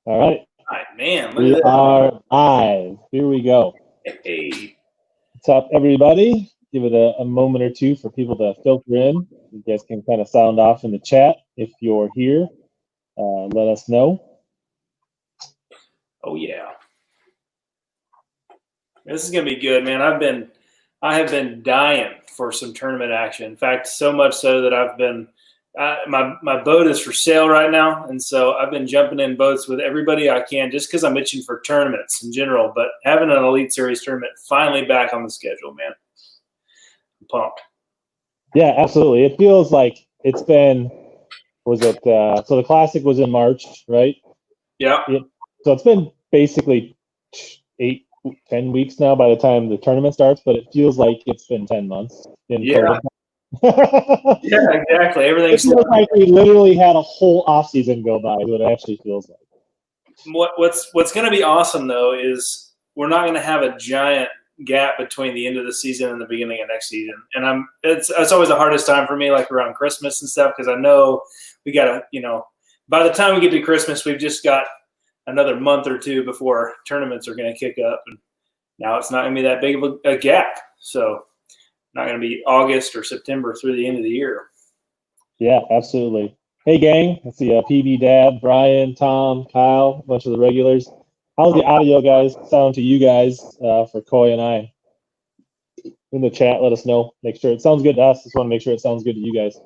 All right. All right, man. We are live. Here we go. Hey. What's up, everybody? Give it a moment or two for people to filter in. You guys can kind of sound off in the chat if you're here. Let us know. Oh yeah. This is gonna be good, man. I have been dying for some tournament action. In fact, so much so that I've been my boat is for sale right now, and so I've been jumping in boats with everybody I can just because I'm itching for tournaments in general. But having an Elite Series tournament finally back on the schedule, man. I'm pumped. Yeah, absolutely. It feels like it's been. So the Classic was in March, right? Yeah. So it's been basically 8-10 weeks now by the time the tournament starts, but it feels like it's been 10 months in total. Yeah, exactly. Everything's it feels like we literally had a whole off season go by. What it actually feels like. What's going to be awesome though is we're not going to have a giant gap between the end of the season and the beginning of next season. And it's always the hardest time for me, like around Christmas and stuff, because I know we got to, by the time we get to Christmas, we've just got another month or two before tournaments are going to kick up, and now it's not going to be that big of a gap. So not going to be August or September through the end of the year. Yeah, absolutely. Hey, gang. Let's see. PB Dad, Brian, Tom, Kyle, a bunch of the regulars. How's the audio, guys, sound to you guys for Coy and I? In the chat, let us know. Make sure it sounds good to us. Just want to make sure it sounds good to you guys.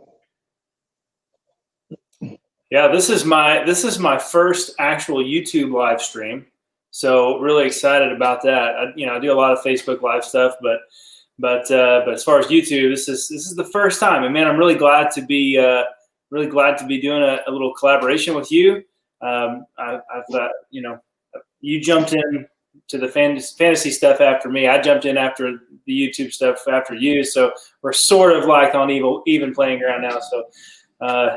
Yeah, this is my first actual YouTube live stream, so really excited about that. I do a lot of Facebook Live stuff, but as far as YouTube, this is the first time, and man, I'm really glad to be doing a little collaboration with you. You jumped in to the fantasy stuff after me. I jumped in after the YouTube stuff after you, so we're sort of like on even playing ground now. So.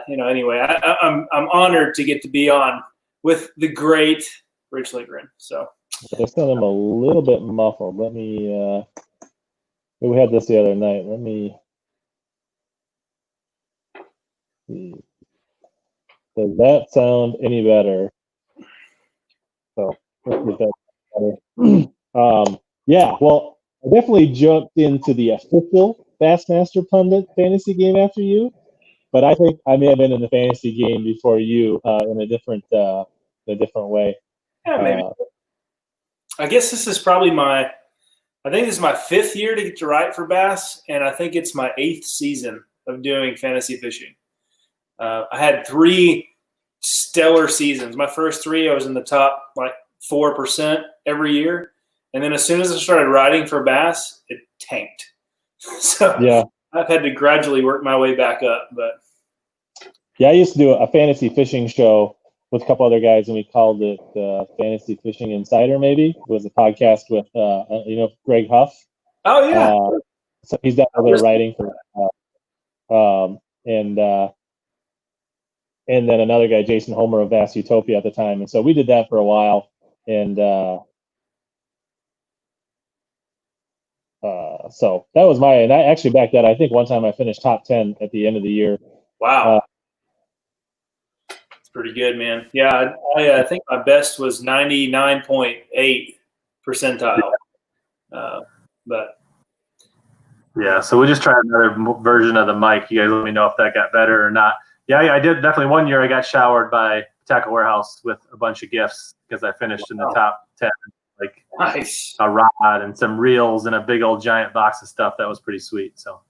Anyway, I'm honored to get to be on with the great Rich Lindgren. So I sound him a little bit muffled. Let me. We had this the other night. Let me. See. Does that sound any better? So let's get that better. Yeah. Well, I definitely jumped into the official Bassmaster Pundit fantasy game after you. But I think I may have been in the fantasy game before you in a different way. Yeah, maybe. I guess this is probably I think this is my 5th year to get to write for Bass, and I think it's my 8th season of doing fantasy fishing. I had 3 stellar seasons. My first 3, I was in the top 4% every year, and then as soon as I started writing for Bass, it tanked. So yeah. I've had to gradually work my way back up, but yeah, I used to do a fantasy fishing show with a couple other guys, and we called it Fantasy Fishing Insider. Maybe it was a podcast with Greg Huff. Oh yeah, so he's done a bit of writing for, and then another guy, Jason Homer of Bass Utopia at the time, and so we did that for a while, and so that was and I actually back that. I think one time I finished top 10 at the end of the year. Wow. It's pretty good, man. Yeah, I think my best was 99.8 percentile. But yeah, so we'll just try another version of the mic. You guys let me know if that got better or not. Yeah, I did definitely. One year I got showered by Tackle Warehouse with a bunch of gifts because I finished in the top 10. Like nice. A rod and some reels and a big old giant box of stuff. That was pretty sweet. So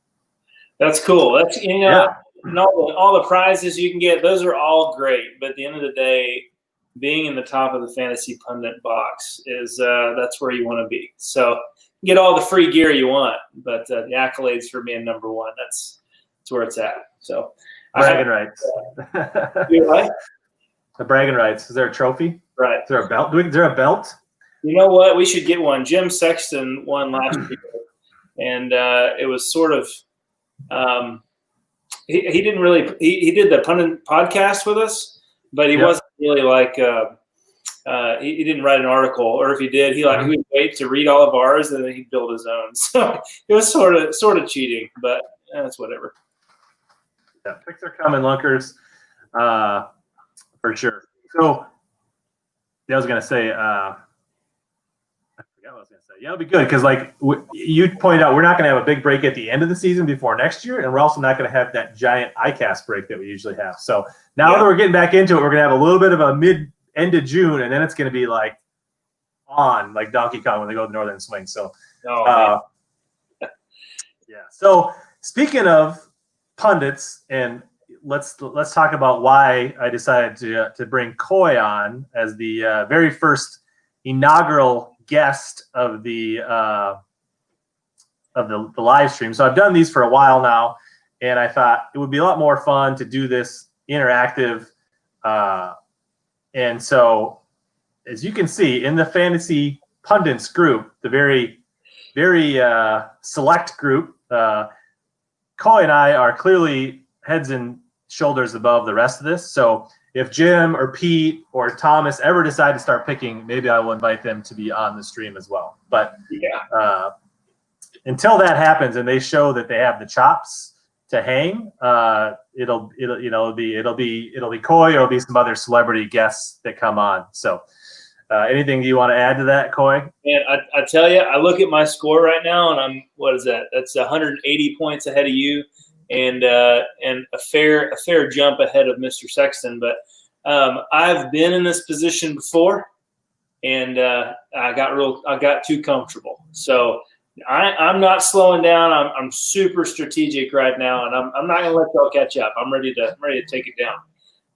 that's cool. That's all the prizes you can get, those are all great. But at the end of the day, being in the top of the Fantasy Pundit box is that's where you want to be. So you get all the free gear you want, but the accolades for being number 1, that's where it's at. So bragging rights. The bragging rights. Is there a trophy? Right. Is there a belt? Is there a belt? You know what? We should get one. Jim Sexton won last year, and it was sort of he didn't really he did the Pundit podcast with us, but he wasn't really like he didn't write an article, or if he did, he would wait to read all of ours and then he'd build his own. So it was sort of cheating, but that's whatever. Yeah, picks are common lunkers, for sure. So I was gonna say. I forgot what I was gonna say. Yeah, it'll be good because, like you pointed out, we're not gonna have a big break at the end of the season before next year, and we're also not gonna have that giant ICAST break that we usually have. So now that we're getting back into it, we're gonna have a little bit of a end of June, and then it's gonna be like on like Donkey Kong when they go to Northern Swing. So, yeah. So speaking of pundits, and let's talk about why I decided to bring Coy on as the very first inaugural guest of the live stream. So I've done these for a while now, and I thought it would be a lot more fun to do this interactive. And so, as you can see in the Fantasy Pundits group, the very select group, Coy and I are clearly heads and shoulders above the rest of this. So if Jim or Pete or Thomas ever decide to start picking, maybe I will invite them to be on the stream as well. But until that happens and they show that they have the chops to hang, it'll be Coy, or it'll be some other celebrity guests that come on. So anything you want to add to that, Coy? Man, I tell you, I look at my score right now, and I'm, what is that? That's 180 points ahead of you, and a fair jump ahead of Mr. Sexton. But I've been in this position before, and I got too comfortable. So I'm not slowing down. I'm super strategic right now, and I'm not gonna let y'all catch up. I'm ready to take it down.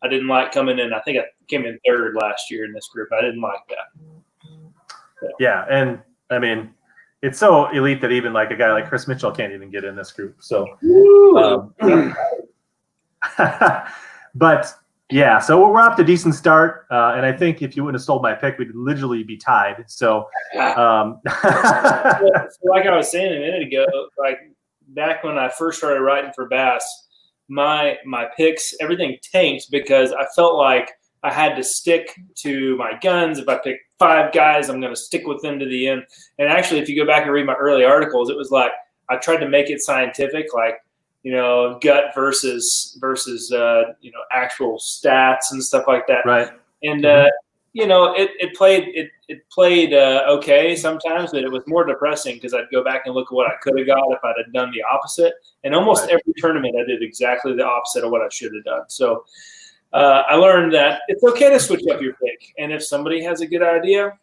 I didn't like coming in. I think I came in third last year in this group. I didn't like that. So. Yeah, and I mean, it's so elite that even like a guy like Chris Mitchell can't even get in this group. So, but yeah, so we're off to a decent start, and I think if you wouldn't have stole my pick, we'd literally be tied. So, so like I was saying a minute ago, like back when I first started writing for Bass, my picks, everything tanked because I felt like I had to stick to my guns. If I pick 5 guys, I'm going to stick with them to the end. And actually, if you go back and read my early articles, it was like I tried to make it scientific, like, gut versus actual stats and stuff like that. Right. And it played okay sometimes, but it was more depressing because I'd go back and look at what I could have got if I'd have done the opposite. And almost every tournament, I did exactly the opposite of what I should have done. So I learned that it's okay to switch up your pick, and if somebody has a good idea,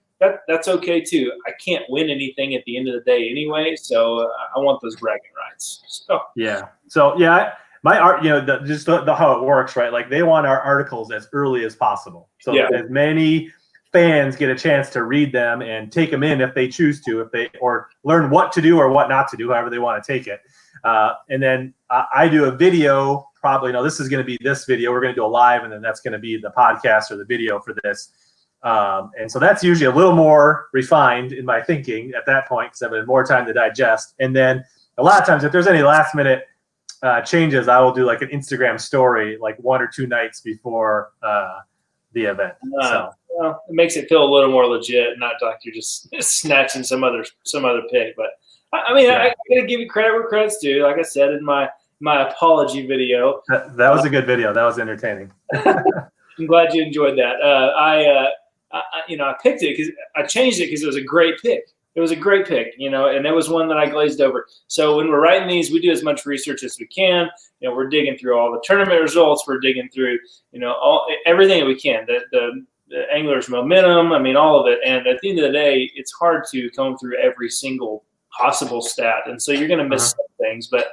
that's okay too. I can't win anything at the end of the day anyway, so I want those bragging rights. So my art, the how it works, right? Like they want our articles as early as possible, so as many fans get a chance to read them and take them in if they choose to, or learn what to do or what not to do, however they want to take it. And then I do a video. Probably, this is going to be this video. We're going to do a live, and then that's going to be the podcast or the video for this. And so that's usually a little more refined in my thinking at that point because I've had more time to digest. And then a lot of times, if there's any last minute changes, I will do like an Instagram story like 1 or 2 nights before the event. Well, it makes it feel a little more legit, not like you're just snatching some other pick. But I mean, I got to give you credit where credit's due. Like I said in my apology video, that was a good video. That was entertaining. I'm glad you enjoyed that. I picked it because I changed it because it was a great pick. It was a great pick, and it was one that I glazed over. So when we're writing these, we do as much research as we can. We're digging through all the tournament results. We're digging through, everything that we can. The angler's momentum. I mean, all of it. And at the end of the day, it's hard to comb through every single possible stat, and so you're going to miss some things. But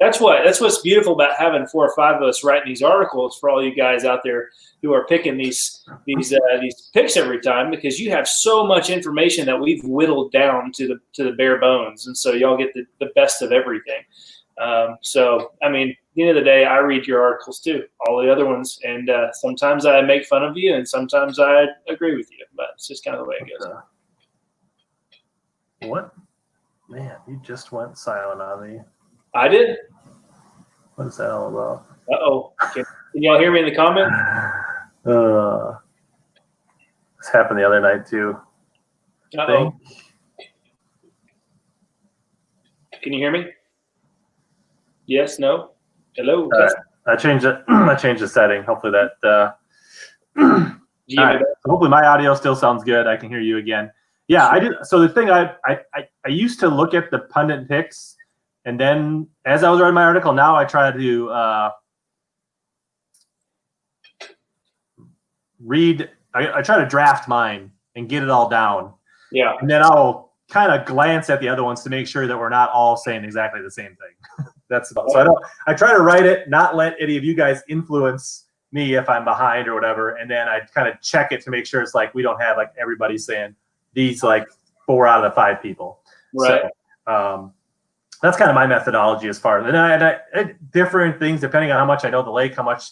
that's what's beautiful about having 4 or 5 of us writing these articles for all you guys out there who are picking these picks every time, because you have so much information that we've whittled down to the bare bones, and so y'all get the best of everything. So I mean, at the end of the day, I read your articles too, all the other ones, and sometimes I make fun of you, and sometimes I agree with you, but it's just kind of the way it goes. What? Man, you just went silent on me. I did? What is that all about? Uh-oh. Can y'all hear me in the comments? This happened the other night, too. Uh-oh. Can you hear me? Yes, no? Hello? I changed it. I changed the setting. Hopefully that All right. So hopefully my audio still sounds good. I can hear you again. Yeah, I did. So the thing I used to look at the pundit picks, and then as I was writing my article, now I try to read. I try to draft mine and get it all down. Yeah. And then I'll kind of glance at the other ones to make sure that we're not all saying exactly the same thing. That's so I try to write it, not let any of you guys influence me if I'm behind or whatever, and then I kind of check it to make sure it's like we don't have like everybody saying these like 4 out of the 5 people. Right. So that's kind of my methodology as far as and I different things depending on how much I know the lake, how much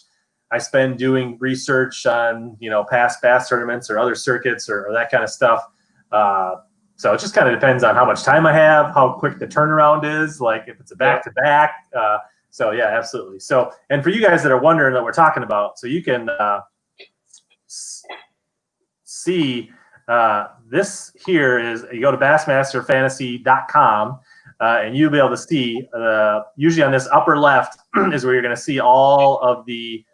I spend doing research on past bass tournaments or other circuits or that kind of stuff. So it just kind of depends on how much time I have, how quick the turnaround is, like if it's a back-to-back. So yeah, absolutely. So, and for you guys that are wondering what we're talking about, so you can see this here is, you go to bassmasterfantasy.com and you'll be able to see, usually on this upper left is where you're going to see all of the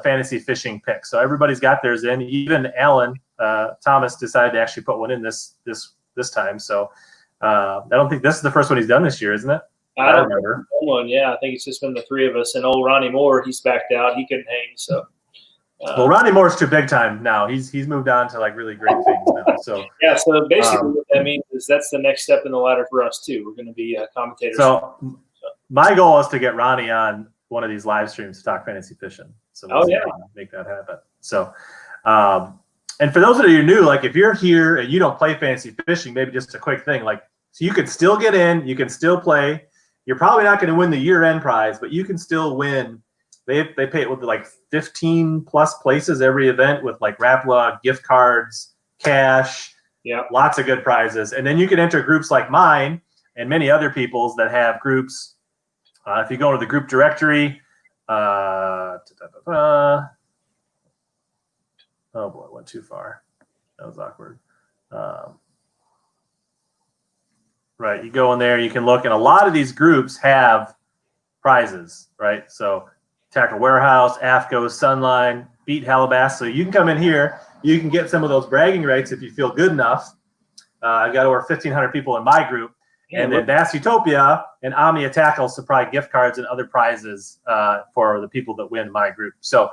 fantasy fishing picks. So everybody's got theirs in. Even Alan Thomas decided to actually put one in this time. So I don't think this is the first one he's done this year, isn't it? I don't remember. One, yeah, I think it's just been the 3 of us. And old Ronnie Moore, he's backed out. He couldn't hang. So. Well, Ronnie Moore's too big time now. He's moved on to like really great things now. So yeah. So basically, what that means is that's the next step in the ladder for us too. We're going to be commentators. So my goal is to get Ronnie on one of these live streams to talk fantasy fishing. So we'll make that happen. So, and for those of you new, like if you're here and you don't play fantasy fishing, maybe just a quick thing, like so you can still get in, you can still play. You're probably not going to win the year-end prize, but you can still win. They pay it with like 15 plus places every event with like Rapala, gift cards, cash, lots of good prizes. And then you can enter groups like mine and many other people's that have groups. If you go to the group directory, oh boy, went too far. That was awkward. Right, you go in there, you can look, and a lot of these groups have prizes, right? So Tackle Warehouse, AFCO, Sunline, Beat HellaBass. So you can come in here, you can get some of those bragging rights if you feel good enough. I've got over 1,500 people in my group. And then Bass Utopia and Omnia Tackle supply gift cards and other prizes for the people that win my group. So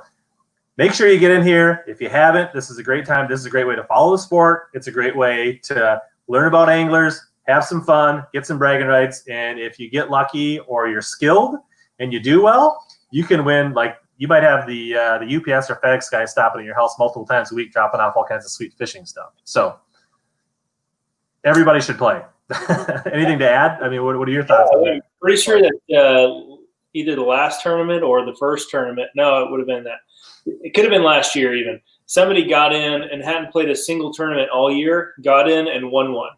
make sure you get in here. If you haven't, this is a great time. This is a great way to follow the sport. It's a great way to learn about anglers, have some fun, get some bragging rights. And if you get lucky or you're skilled and you do well, you can win. Like you might have the UPS or FedEx guy stopping at your house multiple times a week, dropping off all kinds of sweet fishing stuff. So everybody should play. Anything to add? I mean, what are your thoughts on that? I'm pretty sure that either the last tournament or the first tournament, no, it would have been that. It could have been last year even. Somebody got in and hadn't played a single tournament all year, got in and won one.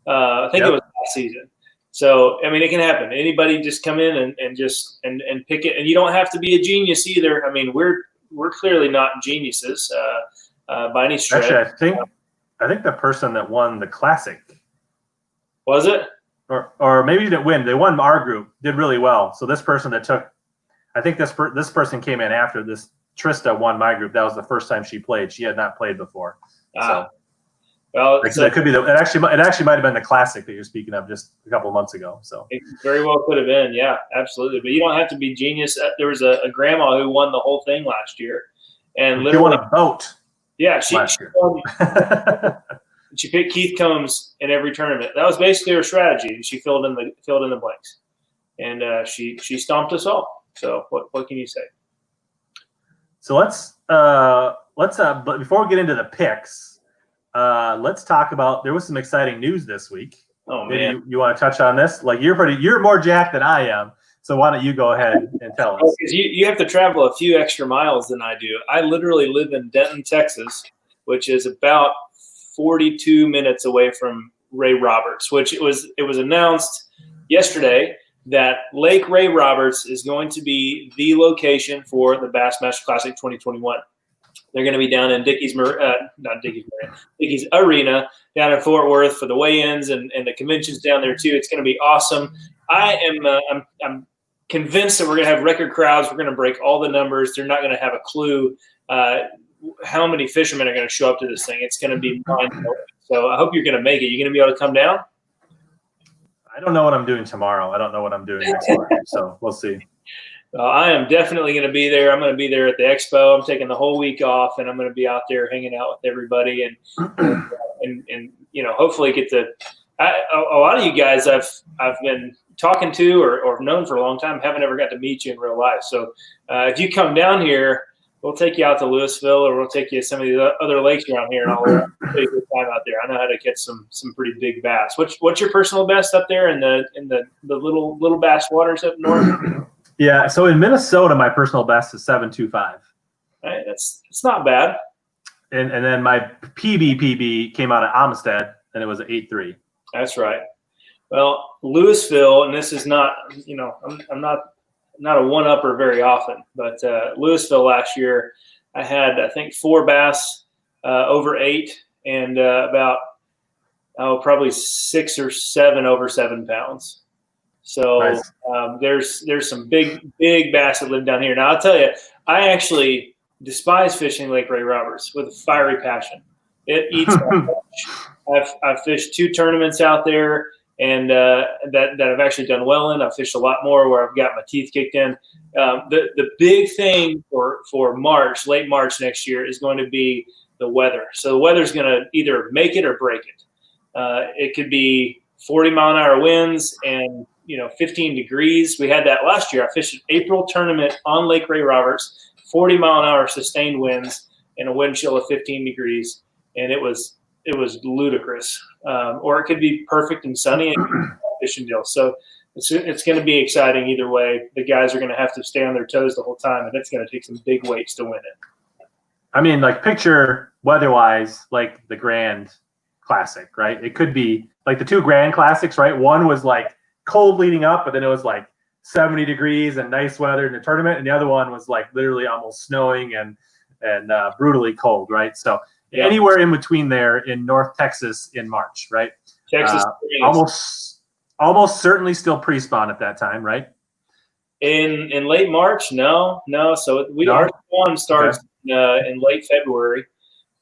I think it was last season. So, I mean, it can happen. Anybody just come in and pick it. And you don't have to be a genius either. I mean, we're clearly not geniuses by any stretch. Actually, I think the person that won the Classic. Was it? Or maybe you didn't win. They won our group, did really well. So this person that took, I think this person came in after this. Trista won my group. That was the first time she played. She had not played before. So, well, so it could be it actually might have been the Classic that you're speaking of just a couple of months ago. So it very well could have been. Yeah, absolutely. But you don't have to be genius. There was a grandma who won the whole thing last year, and she won a boat. Yeah, she won. She picked Keith Combs in every tournament. That was basically her strategy, and she filled in the blanks. And she stomped us all. So what can you say? So let's but before we get into the picks, let's talk about, there was some exciting news this week. Oh man, you want to touch on this? Like you're more jacked than I am. So why don't you go ahead and tell us? Because you have to travel a few extra miles than I do. I literally live in Denton, Texas, which is about 42 minutes away from Ray Roberts, which it was announced yesterday that Lake Ray Roberts is going to be the location for the Bassmaster Classic 2021. They're going to be down in Dickey's Arena down in Fort Worth for the weigh-ins and the conventions down there too. It's going to be awesome. I'm convinced that we're going to have record crowds. We're going to break all the numbers. They're not going to have a clue. how many fishermen are going to show up to this thing. It's going to be mind-blowing. So I hope you're going to make it. You going to be able to come down? I don't know what I'm doing tomorrow. I don't know what I'm doing next month, so we'll see. I am definitely going to be there. I'm going to be there at the expo. I'm taking the whole week off, and I'm going to be out there hanging out with everybody, and hopefully get to. A lot of you guys I've been talking to or known for a long time, haven't ever got to meet you in real life. So if you come down here, we'll take you out to Louisville, or we'll take you to some of the other lakes around here, and I'll have a pretty good time out there. I know how to catch some pretty big bass. What's your personal best up there in the little bass waters up north? Yeah, so in Minnesota, my personal best is 7.25. Right, that's not bad. And then my PB came out of Amistad, and it was an 8.3. That's right. Well, Louisville, and this is not, I'm not a one-upper very often, but Louisville last year, I had, I think, 4 bass over 8 and about, probably 6 or 7 over 7 pounds. So nice. There's some big bass that live down here. Now, I'll tell you, I actually despise fishing Lake Ray Roberts with a fiery passion. It eats my lunch. I've fished 2 tournaments out there, and that I've actually done well in. I've fished a lot more where I've got my teeth kicked in. The big thing for March, late March next year, is going to be the weather. So the weather's going to either make it or break it. It could be 40-mile-an-hour winds and 15 degrees. We had that last year. I fished an April tournament on Lake Ray Roberts, 40-mile-an-hour sustained winds and a wind chill of 15 degrees, and it was ludicrous. Or it could be perfect and sunny and fishing deal. So it's going to be exciting either way. The guys are going to have to stay on their toes the whole time, and it's going to take some big weights to win it. I mean, like, picture weather-wise, like the Grand Classic, right? It could be like the 2 Grand Classics, right? One was like cold leading up, but then it was like 70 degrees and nice weather in the tournament, and the other one was like literally almost snowing and brutally cold, right? So anywhere in between there in North Texas in March, right? Texas almost certainly still pre-spawn at that time, right? In late March, no. So our spawn starts in late February,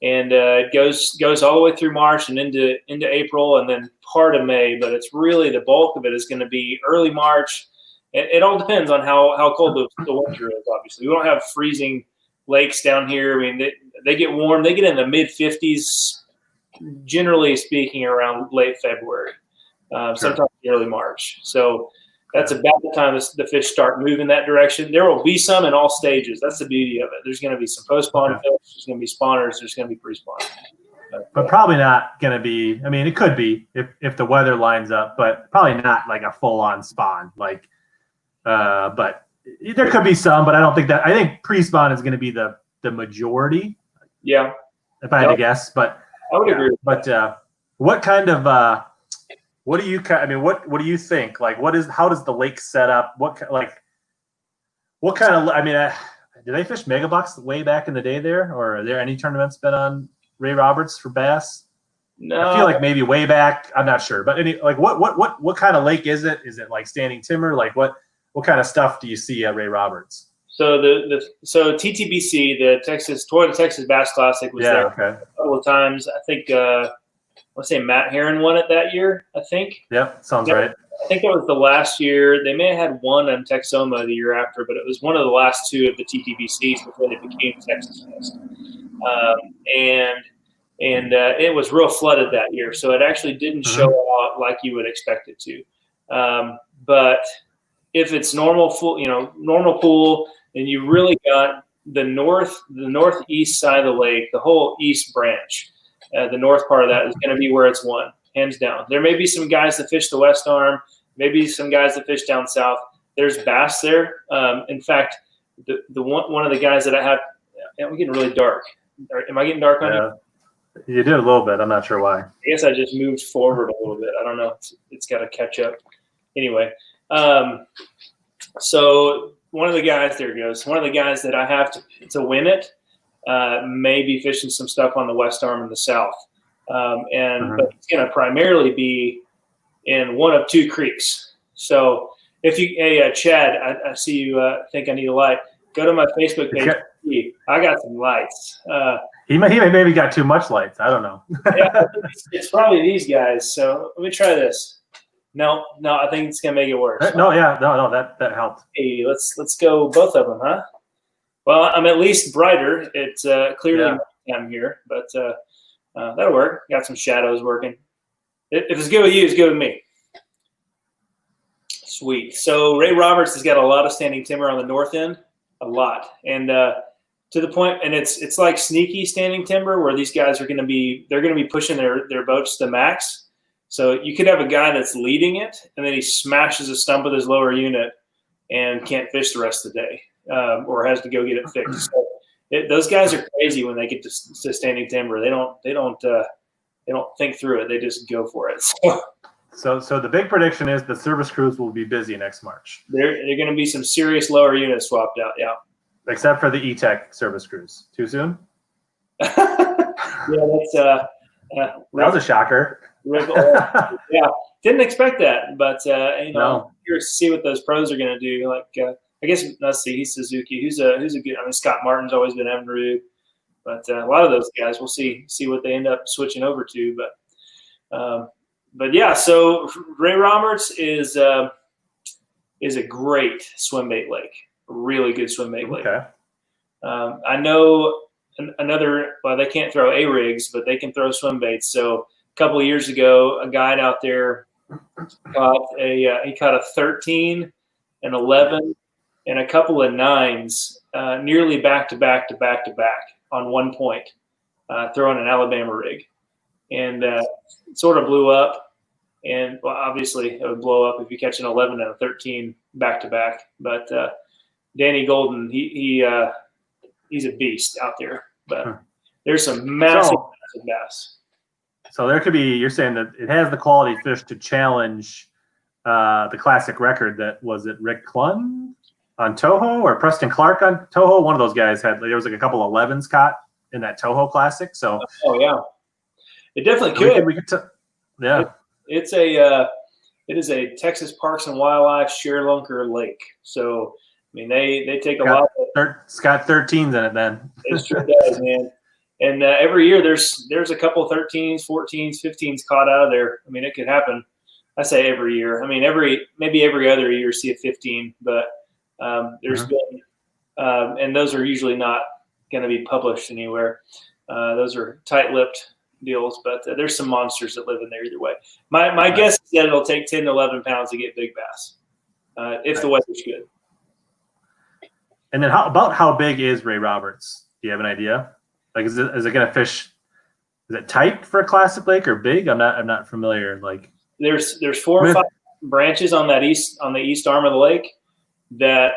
and it goes all the way through March and into April, and then part of May. But it's really the bulk of it is going to be early March. It all depends on how cold the winter is. Obviously, we don't have freezing lakes down here. I mean, they get warm. They get in the mid-50s, generally speaking, around late February, sometimes early March. So that's about the time the fish start moving that direction. There will be some in all stages. That's the beauty of it. There's going to be some post-spawn fish. There's going to be spawners. There's going to be pre-spawn. But probably not going to be. I mean, it could be if the weather lines up, but probably not like a full-on spawn. Like, but there could be some. But I don't think that. I think pre-spawn is going to be the majority. Yeah. If I had to guess, but I would agree. But what kind of what do you? I mean, what do you think? Like, how does the lake set up? What kind of? I mean, did they fish megabucks way back in the day there, or are there any tournaments been on Ray Roberts for bass? No, I feel like maybe way back. I'm not sure, but what kind of lake is it? Is it like standing timber? Like what kind of stuff do you see at Ray Roberts? So so TTBC, the Toyota Texas Bass Classic, was there a couple of times. I think let's say Matt Heron won it that year. I think. Yep, sounds right. I think that was the last year. They may have had one in Texoma the year after, but it was one of the last 2 of the TTBCs before they became Texas Fest. And it was real flooded that year, so it actually didn't show out like you would expect it to. But if it's normal pool, and you really got the northeast side of the lake, the whole east branch, the north part of that is going to be where it's won, hands down. There may be some guys that fish the west arm, maybe some guys that fish down south. There's bass there. In fact, the one of the guys that I have, we're getting really dark. Am I getting dark on you? You did a little bit. I'm not sure why. I guess I just moved forward a little bit. I don't know. It's got to catch up. Anyway, so one of the guys, there goes. One of the guys that I have to win it may be fishing some stuff on the west arm and the south. But it's going to primarily be in one of 2 creeks. So if you, Chad, I see you think I need a light. Go to my Facebook page. I got some lights. He maybe got too much lights. I don't know. Yeah, it's probably these guys. So let me try this. No, I think it's gonna make it worse. No, that helped. Hey, let's go both of them, huh? Well, I'm at least brighter. It's clearly I'm here, but that'll work. Got some shadows working. If it's good with you, it's good with me. Sweet. So Ray Roberts has got a lot of standing timber on the north end, a lot, and to the point, and it's like sneaky standing timber where these guys are going to be pushing their boats to max. So you could have a guy that's leading it, and then he smashes a stump with his lower unit and can't fish the rest of the day, or has to go get it fixed. So those guys are crazy when they get to standing timber. They don't think through it. They just go for it. So the big prediction is the service crews will be busy next March. They're going to be some serious lower units swapped out. Yeah. Except for the E-Tech service crews. Too soon? Yeah, that's that was a shocker. Yeah, didn't expect that, but No. I'm curious to see what those pros are going to do. Like, I guess let's see, he's Suzuki. Who's a good? I mean, Scott Martin's always been Evinrude, but a lot of those guys, we'll see what they end up switching over to. But yeah, so Ray Roberts is a great swim bait lake, a really good swim bait lake. Okay. I know another. Well, they can't throw A-rigs, but they can throw swim baits. So a couple of years ago, a guide out there caught a 13, an 11, and a couple of 9s, nearly back to back on one point, throwing an Alabama rig, and it sort of blew up. And well, obviously, it would blow up if you catch an 11 and a 13 back to back. But Danny Golden, he's a beast out there. But there's some massive bass. So there could be, you're saying that it has the quality fish to challenge the classic record that was it Rick Clun on Toho or Preston Clark on Toho? One of those guys there was like a couple of 11s caught in that Toho Classic. So it definitely could. It is a Texas Parks and Wildlife Sherelunker lake. So I mean they take a lot. It's got 13s in it then. It sure does, man. And every year there's a couple of 13s, 14s, 15s caught out of there. I mean, it could happen. I say every year. I mean, maybe every other year see a 15, but there's been, and those are usually not going to be published anywhere. Those are tight-lipped deals, but there's some monsters that live in there either way. My guess is that it'll take 10 to 11 pounds to get big bass if the weather's good. And then how big is Ray Roberts? Do you have an idea? Like, is it going to fish? Is it tight for a classic lake or big? I'm not familiar. Like, there's 4 or 5 branches on the east arm of the lake that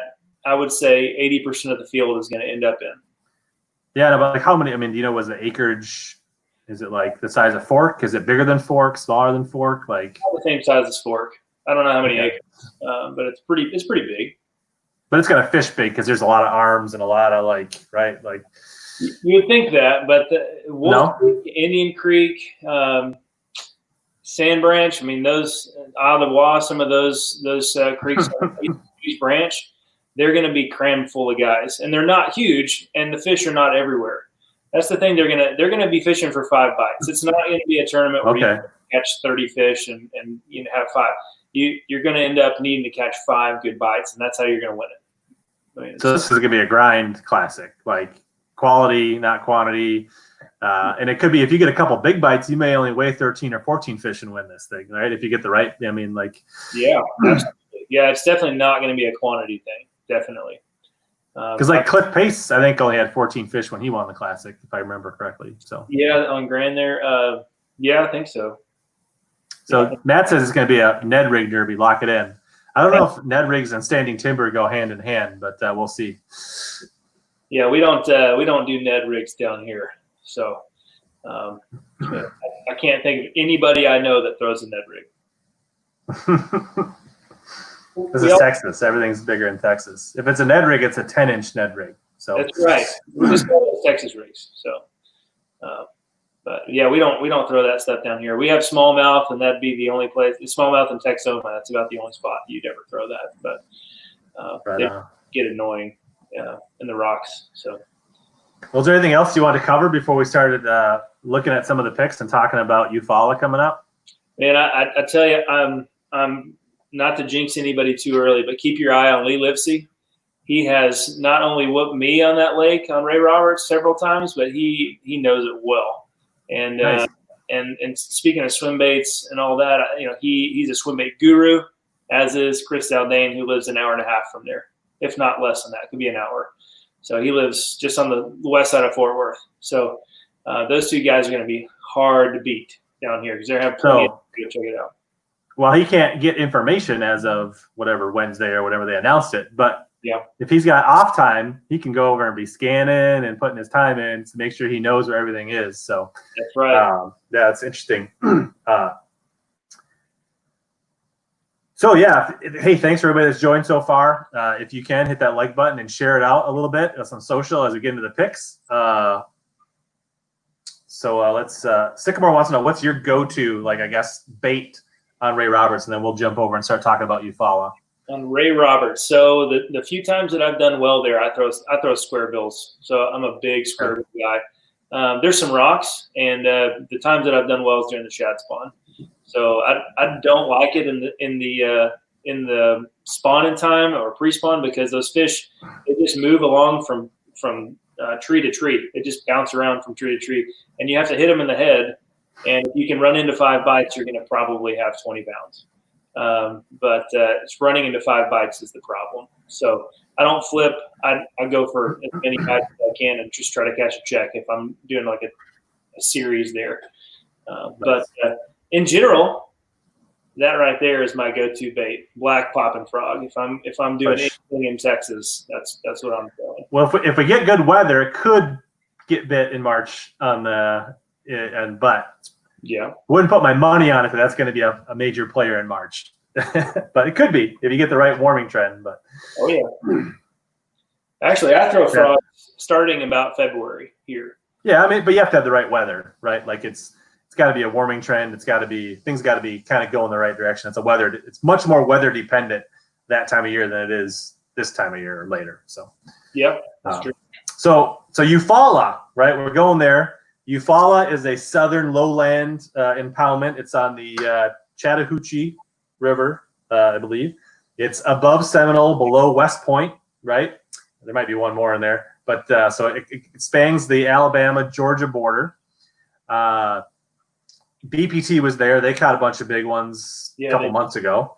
I would say 80% of the field is going to end up in. Yeah, but like how many? I mean, do you know, was the acreage? Is it like the size of Fork? Is it bigger than Fork? Smaller than Fork? Like the same size as Fork. I don't know how many acres, but it's pretty big. But it's going to fish big because there's a lot of arms and a lot of right. You would think that, but Wolf Creek, Indian Creek, Sand Branch. I mean, those Isle of Wa, some of those creeks on East Branch, they're going to be crammed full of guys, and they're not huge, and the fish are not everywhere. That's the thing. They're gonna be fishing for 5 bites. It's not going to be a tournament where you catch 30 fish and you have 5. You're going to end up needing to catch 5 good bites, and that's how you're going to win it. I mean, so this is going to be a grind classic, like quality, not quantity. And it could be if you get a couple big bites, you may only weigh 13 or 14 fish and win this thing, right? If you get the right, I mean, like. Yeah, absolutely. Yeah, it's definitely not going to be a quantity thing. Definitely. Because like Cliff Pace, I think only had 14 fish when he won the Classic, if I remember correctly. So. Yeah, on Grand there. Yeah, I think so. So Matt says it's going to be a Ned rig derby. Lock it in. I don't know if Ned rigs and standing timber go hand in hand, but we'll see. Yeah, we don't do Ned rigs down here, so I can't think of anybody I know that throws a Ned rig. This is Texas. Everything's bigger in Texas. If it's a Ned rig, it's a 10-inch Ned rig. So that's right. We just call those Texas rigs. So, but yeah, we don't throw that stuff down here. We have smallmouth, and that'd be the only place. Smallmouth and Texoma. That's about the only spot you'd ever throw that. But they get annoying in the rocks. So Was there anything else you wanted to cover before we started looking at some of the picks and talking about Eufaula coming up? Man, I tell you, I'm not to jinx anybody too early, but keep your eye on Lee Lipsey. He has not only whooped me on that lake on Ray Roberts several times, but he knows it well. And Nice. and speaking of swim baits and all that, he's a swim bait guru, as is Chris Zaldane, who lives an hour and a half from there, if not less than that. It could be an hour. So he lives just on the west side of Fort Worth. So those two guys are going to be hard to beat down here because they have plenty of to check it out. Well, he can't get information as of whatever Wednesday or whatever they announced it, but yeah, if he's got off time, he can go over and be scanning and putting his time in to make sure he knows where everything is. So that's right. That's interesting. So yeah, hey, thanks for everybody that's joined so far. If you can, hit that like button and share it out a little bit on social as we get into the picks. So let's Sycamore wants to know what's your go-to, like I guess, bait on Ray Roberts, and then we'll jump over and start talking about Eufaula. On Ray Roberts, so the few times that I've done well there, I throw square bills. So I'm a big square bill guy. There's some rocks, and the times that I've done well is during the shad spawn. So I don't like it in the spawning time or pre-spawn because those fish, they just move along from tree to tree. They just bounce around from tree to tree, and you have to hit them in the head. And if you can run into 5 bites, you're going to probably have 20 pounds. But it's running into 5 bites is the problem. So I don't flip. I go for as many bites as I can and just try to catch a check if I'm doing like a series there. But in general, that right there is my go-to bait, black popping frog. If I'm doing anything in Texas, that's what I'm doing. Well, if we get good weather, it could get bit in March on the but yeah, wouldn't put my money on it that that's going to be a major player in March. But it could be if you get the right warming trend. But oh yeah, actually, I throw frogs starting about February here. Yeah, I mean, but you have to have the right weather, right? Like it's got to be a warming trend. It's got to be things got to be kind of go in the right direction. It's much more weather dependent that time of year than it is this time of year or later. So yep, that's true. So Eufaula, right? We're going there. Eufaula is a southern lowland impoundment. It's on the Chattahoochee River, I believe. It's above Seminole, below West Point, right? There might be one more in there. But so it spans the Alabama-Georgia border. BPT was there. They caught a bunch of big ones a couple months ago.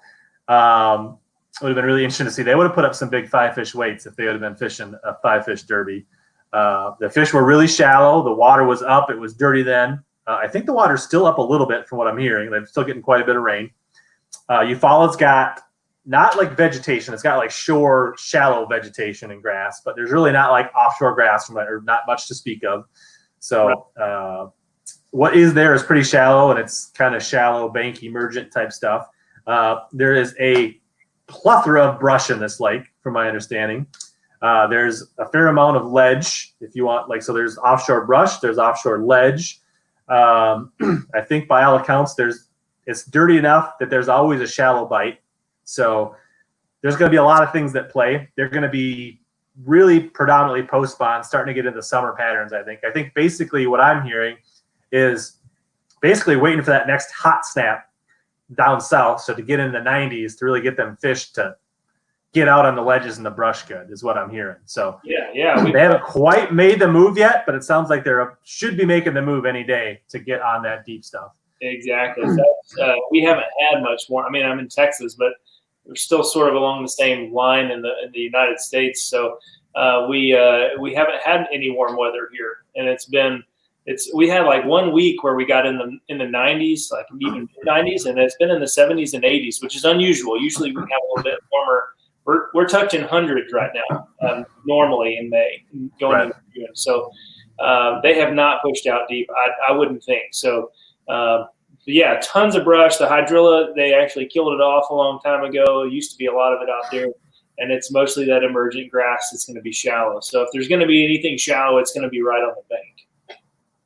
It would have been really interesting to see. They would have put up some big 5-fish weights if they would have been fishing a 5-fish derby. The fish were really shallow. The water was up. It was dirty then. I think the water's still up a little bit from what I'm hearing. They're still getting quite a bit of rain. Eufaula's got not like vegetation. It's got like shore, shallow vegetation and grass, but there's really not like offshore grass or not much to speak of. So what is there is pretty shallow, and it's kind of shallow, bank, emergent type stuff. There is a plethora of brush in this lake, from my understanding. There's a fair amount of ledge, if you want, so there's offshore brush, there's offshore ledge. I think by all accounts, it's dirty enough that there's always a shallow bite. So there's going to be a lot of things that play. They're going to be really predominantly post-spawn, starting to get into summer patterns, I think. I think basically what I'm hearing is basically waiting for that next hot snap down south, so to get in the 90s to really get them fish to get out on the ledges and the brush good is what I'm hearing. So yeah, they haven't quite made the move yet, but it sounds like they should be making the move any day to get on that deep stuff. Exactly. We haven't had much more. I mean, I'm in Texas, but we're still sort of along the same line in the United States. So we haven't had any warm weather here, and we had like 1 week where we got in the 90s, like even 90s, and it's been in the 70s and 80s, which is unusual. Usually we have a little bit warmer. We're touching hundreds right now, normally in May, going into June. So they have not pushed out deep. I wouldn't think so. Yeah, tons of brush. The hydrilla, they actually killed it off a long time ago. There used to be a lot of it out there, and it's mostly that emergent grass that's going to be shallow. So if there's going to be anything shallow, it's going to be right on the bank.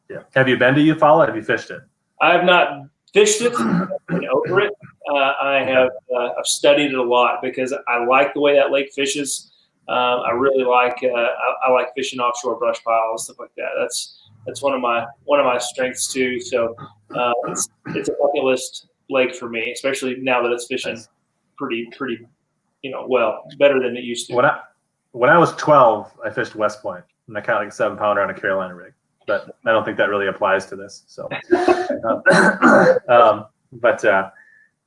Yeah. Have you been to Eufaula? Have you fished it? I have not fished it. I've been over it. I've studied it a lot because I like the way that lake fishes. I really like I like fishing offshore brush piles, stuff like that. That's one of my strengths too. So it's a bucket list lake for me, especially now that it's fishing pretty well, better than it used to. When I was 12, I fished West Point, and I caught like a 7-pounder on a Carolina rig. But I don't think that really applies to this. So,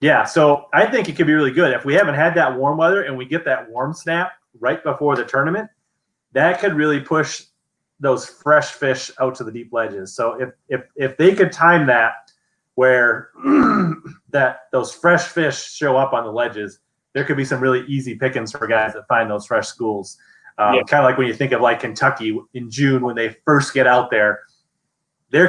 yeah. So I think it could be really good if we haven't had that warm weather and we get that warm snap right before the tournament. That could really push those fresh fish out to the deep ledges. So if they could time that where those fresh fish show up on the ledges, there could be some really easy pickings for guys that find those fresh schools. Kind of like when you think of like Kentucky in June when they first get out there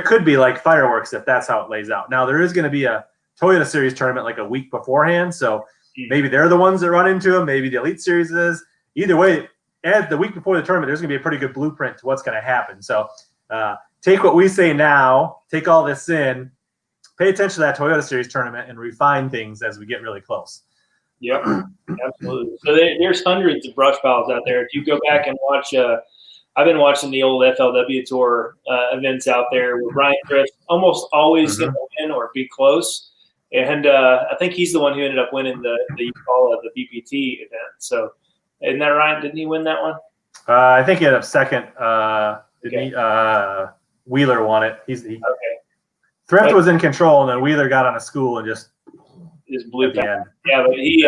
could be like fireworks if that's how it lays out. Now there is going to be a Toyota Series tournament like a week beforehand, so maybe they're the ones that run into them. Maybe the Elite Series is. Either way, at the week before the tournament, there's going to be a pretty good blueprint to what's going to happen. So take what we say now, take all this in, pay attention to that Toyota Series tournament, and refine things as we get really close. Yep, absolutely. So there's hundreds of brush piles out there. If you go back and watch, I've been watching the old FLW Tour events out there with Ryan Chris, almost always going to win or be close. And I think he's the one who ended up winning the Eufaula, the BPT event. So isn't that right? Didn't he win that one? I think he ended up second. Okay. Wheeler won it. Okay. Thrift was in control, and then Wheeler got on a school and just blew past. Yeah, but he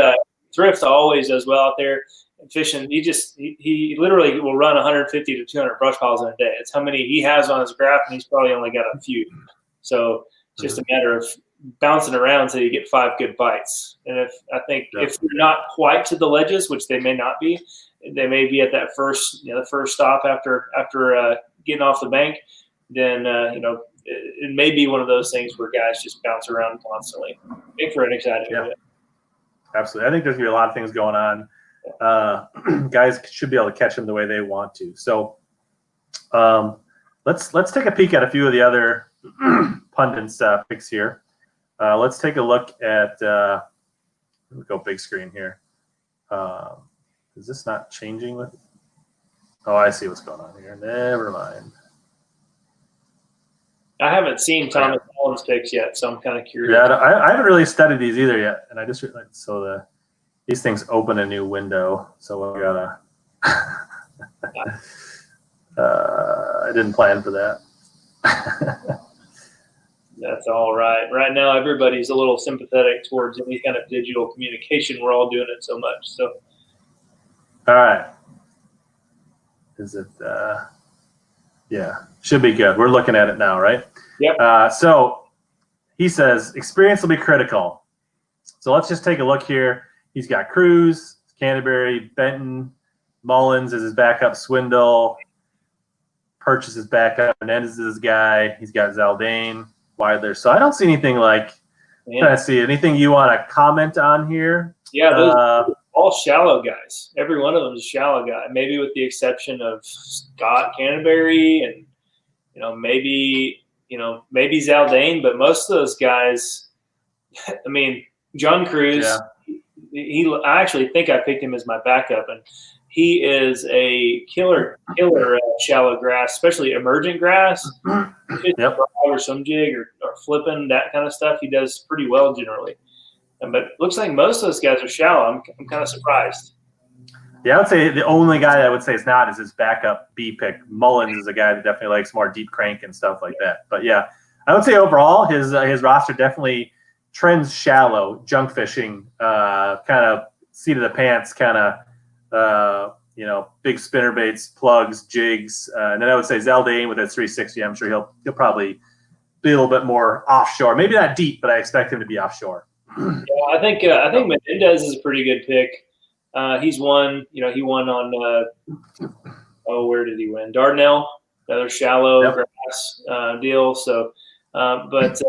Thrift always does well out there fishing. He literally will run 150 to 200 brush piles in a day. It's how many he has on his graph, and he's probably only got a few. So it's just a matter of bouncing around until you get 5 good bites. And if they're not quite to the ledges, which they may not be, they may be at that first stop after getting off the bank, then it may be one of those things where guys just bounce around constantly. Make for an exciting event. Absolutely. I think there's going to be a lot of things going on. Guys should be able to catch them the way they want to. So let's take a peek at a few of the other pundits picks here. Let's take a look at let me go big screen here. Is this not changing with? Oh, I see what's going on here. Never mind. I haven't seen Thomas Allen's picks yet, so I'm kind of curious. Yeah, I haven't really studied these either yet, and I just these things open a new window, so we gotta. I didn't plan for that. That's all right. Right now, everybody's a little sympathetic towards any kind of digital communication. We're all doing it so much. So, all right. Is it? Yeah, should be good. We're looking at it now, right? Yep. So he says experience will be critical. So let's just take a look here. He's got Cruz, Canterbury, Benton, Mullins is his backup, Swindle, Perch is his backup, Menendez is his guy. He's got Zaldane, Wilder. So I don't see anything like. I see anything you want to comment on here? Yeah, those are all shallow guys. Every one of them is a shallow guy, maybe with the exception of Scott Canterbury and maybe Zaldane, but most of those guys. I mean, John Cruz. Yeah. I actually think I picked him as my backup, and he is a killer shallow grass, especially emergent grass. Yep. Or some jig or flipping, that kind of stuff. He does pretty well generally. But it looks like most of those guys are shallow. I'm kind of surprised. Yeah, I would say the only guy I would say is not is his backup B pick. Mullins is a guy that definitely likes more deep crank and stuff like that. But yeah, I would say overall his roster definitely trends shallow, junk fishing, kind of seat of the pants, kind of big spinner baits, plugs, jigs, and then I would say Zaldane with his 360. I'm sure he'll probably be a little bit more offshore, maybe not deep, but I expect him to be offshore. Yeah, I think Menendez is a pretty good pick. He's won. He won on. Where did he win? Dardanelle, another shallow grass deal. So, but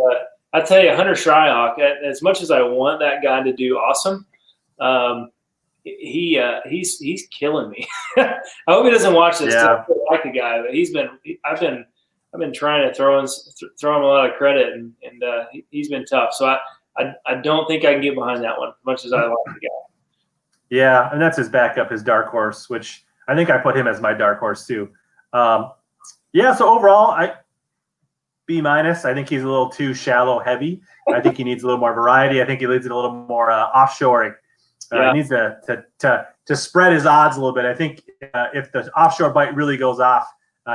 I tell you, Hunter Shryock. As much as I want that guy to do awesome, he's killing me. I hope he doesn't watch this. Yeah. I like the guy, but I've been trying to throw him a lot of credit, and he's been tough. So I don't think I can get behind that one as much as I like the guy. Yeah, and that's his backup, his dark horse, which I think I put him as my dark horse too. Yeah, so overall, B-. I think he's a little too shallow heavy. I think he needs a little more variety. I think he needs a little more offshoring. He needs to spread his odds a little bit. I think if the offshore bite really goes off,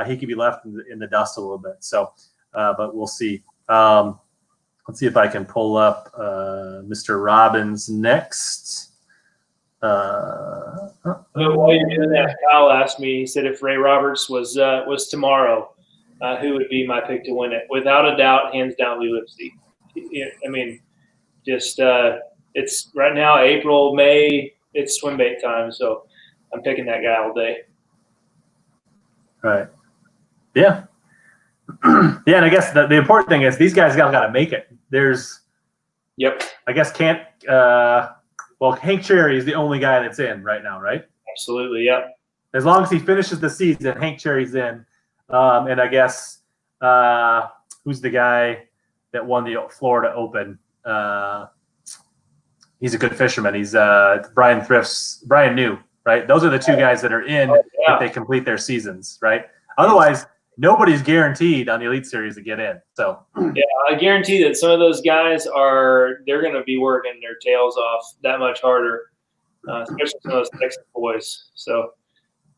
he could be left in the dust a little bit. So, but we'll see. Let's see if I can pull up Mr. Robbins next. While you're doing that, Kyle asked me. He said if Ray Roberts was tomorrow, who would be my pick to win it? Without a doubt, hands down, Lee Lipsy. I mean, just it's right now April, May. It's swim bait time, so I'm picking that guy all day. Right. Yeah. Yeah, and I guess the important thing is these guys got to make it. I guess Hank Cherry is the only guy that's in right now, right? Absolutely, yep. As long as he finishes the season, Hank Cherry's in. And I guess who's the guy that won the Florida Open? He's a good fisherman. He's Brian New, right? Those are the two guys that are in if they complete their seasons, right? Otherwise, nobody's guaranteed on the Elite Series to get in. So yeah, I guarantee that some of those guys they're going to be working their tails off that much harder, especially some of those Texas boys. So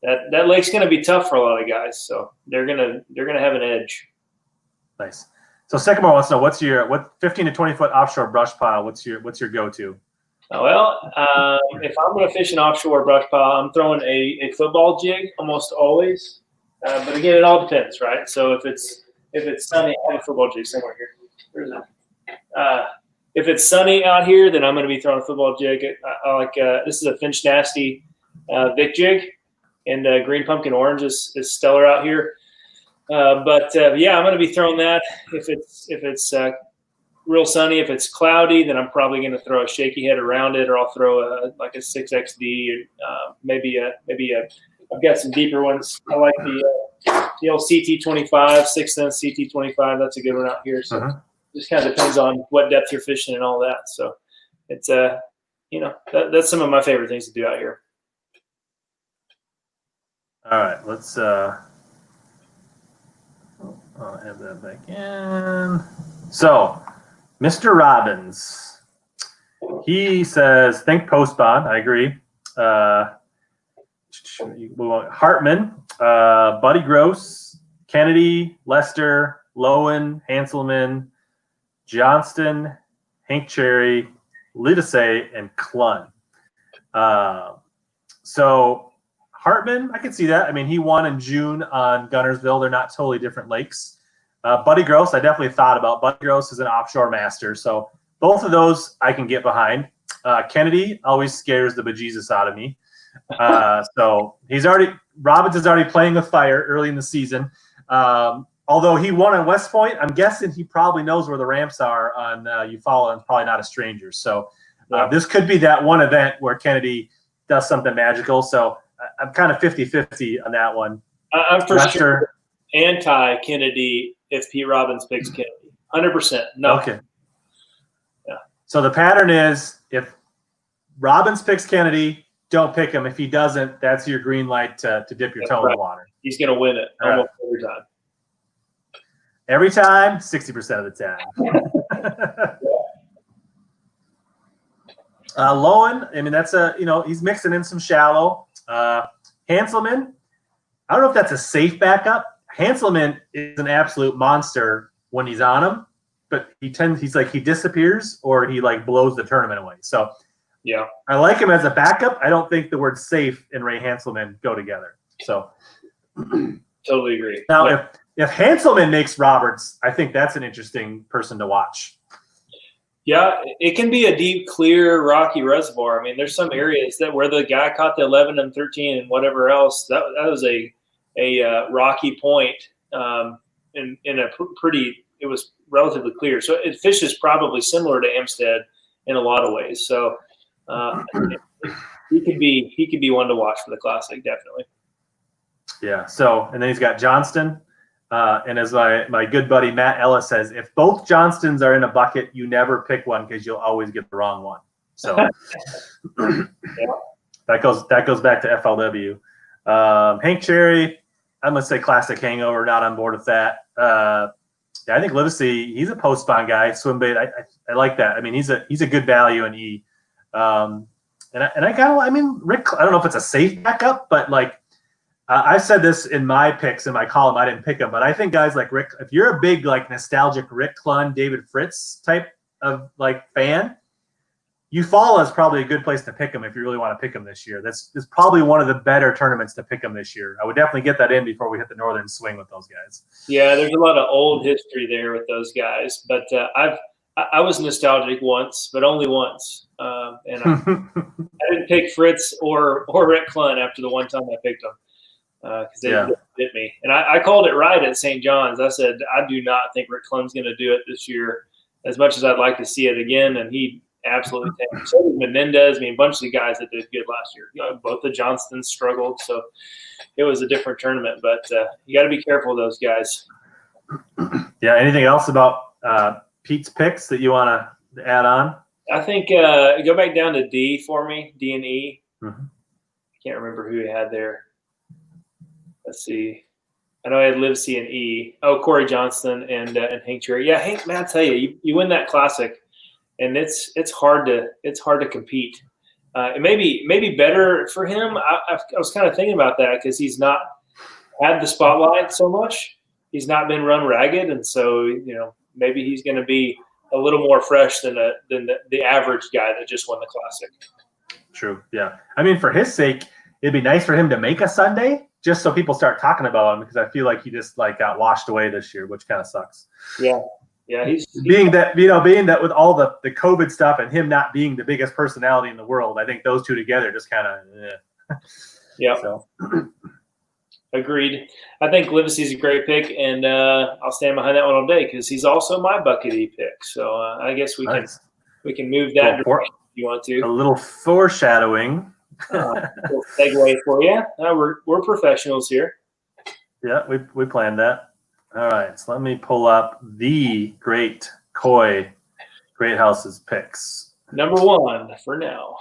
that lake's going to be tough for a lot of guys. So they're gonna have an edge. Nice. So Sycamore wants to know what 15 to 20 foot offshore brush pile. What's your go-to? Well, if I'm going to fish an offshore brush pile, I'm throwing a football jig almost always. But again, it all depends, right? So if it's sunny, I have a football jig somewhere here. Where is it? If it's sunny out here, then I'm going to be throwing a football jig. I like this is a Finch Nasty Vic jig, and green pumpkin orange is stellar out here. But I'm going to be throwing that if it's real sunny. If it's cloudy, then I'm probably going to throw a shaky head around it, or I'll throw a 6XD, maybe I've got some deeper ones. I like the old CT25, 6th CT25. That's a good one out here. So just kind of depends on what depth you're fishing and all that. So it's that's some of my favorite things to do out here. All right, let's I'll add that back in. So Mr. Robbins, he says, think post-bond. I agree. We want Hartman, Buddy Gross, Kennedy, Lester, Lowen, Hanselman, Johnston, Hank Cherry, Lidase, and Clun. So Hartman, I can see that. I mean, he won in June on Gunnersville. They're not totally different lakes. Buddy Gross, I definitely thought about. Buddy Gross is an offshore master. So both of those I can get behind. Kennedy always scares the bejesus out of me. So Robbins is already playing with fire early in the season. Although he won on West Point, I'm guessing he probably knows where the ramps are on Eufaula and probably not a stranger. So this could be that one event where Kennedy does something magical. So I'm kind of 50-50 on that one. I'm for sure anti-Kennedy if Pete Robbins picks Kennedy. 100%. No. Okay. Yeah. So the pattern is if Robbins picks Kennedy, don't pick him. If he doesn't, that's your green light to dip your toe in the water. He's going to win it almost every time. Every time, 60% of the time. Lowen, I mean, that's he's mixing in some shallow. Hanselman, I don't know if that's a safe backup. Hanselman is an absolute monster when he's on him, but he disappears or he blows the tournament away. So yeah, I like him as a backup. I don't think the word safe and Ray Hanselman go together. So totally agree. Now, if Hanselman makes Roberts, I think that's an interesting person to watch. Yeah, it can be a deep, clear, rocky reservoir. I mean, there's some areas where the guy caught the 11 and 13 and whatever else. That was a rocky point, in a pretty. It was relatively clear. So it fishes probably similar to Amstead in a lot of ways. So he could be one to watch for the Classic, definitely. Yeah. So and then he's got Johnston. And as my good buddy Matt Ellis says, if both Johnstons are in a bucket, you never pick one because you'll always get the wrong one. So that goes back to FLW. Hank Cherry, I'm going to say classic hangover, not on board with that. Yeah, I think Livesey, he's a post spawn guy, swim bait. I like that. I mean, he's a good value in E. And I got, I mean, Rick, I don't know if it's a safe backup, but like I said this in my picks in my column, I didn't pick him, but I think guys like Rick, if you're a big like nostalgic Rick Clunn, David Fritz type of like fan, Eufaula is probably a good place to pick him if you really want to pick him this year. This is probably one of the better tournaments to pick him this year. I would definitely get that in before we hit the northern swing with those guys. Yeah, there's a lot of old history there with those guys, but I was nostalgic once, but only once, and I didn't pick Fritz or Rick Clunn after the one time I picked them because they bit me. And I called it right at St. John's. I said I do not think Rick Clunn's going to do it this year, as much as I'd like to see it again, and he absolutely tanked. So did Menendez. I mean, a bunch of the guys that did good last year. You know, both the Johnstons struggled, so it was a different tournament. But you got to be careful of those guys. Yeah. Anything else about Pete's picks that you want to add on? I think go back down to D for me, D and E. Mm-hmm. I can't remember who he had there. Let's see. I know I had Livesey and E. Oh, Corey Johnston and Hank Cherry. Yeah, Hank, man, I tell you, you win that classic. And it's hard to compete. It may be better for him. I was kind of thinking about that because he's not had the spotlight so much. He's not been run ragged, and so maybe he's going to be a little more fresh than the average guy that just won the classic. True. Yeah. I mean, for his sake, it'd be nice for him to make a Sunday just so people start talking about him because I feel like he just like got washed away this year, which kind of sucks. Yeah. Yeah, he's being that with all the COVID stuff and him not being the biggest personality in the world, I think those two together just kind of yeah. So agreed. I think Livesey's a great pick, and I'll stand behind that one all day because he's also my bucket E pick. So I guess we can move that direction if you want to. A little foreshadowing. Little segue for you. We're professionals here. Yeah, we planned that. All right, so let me pull up the Greathouse's picks. Number one for now.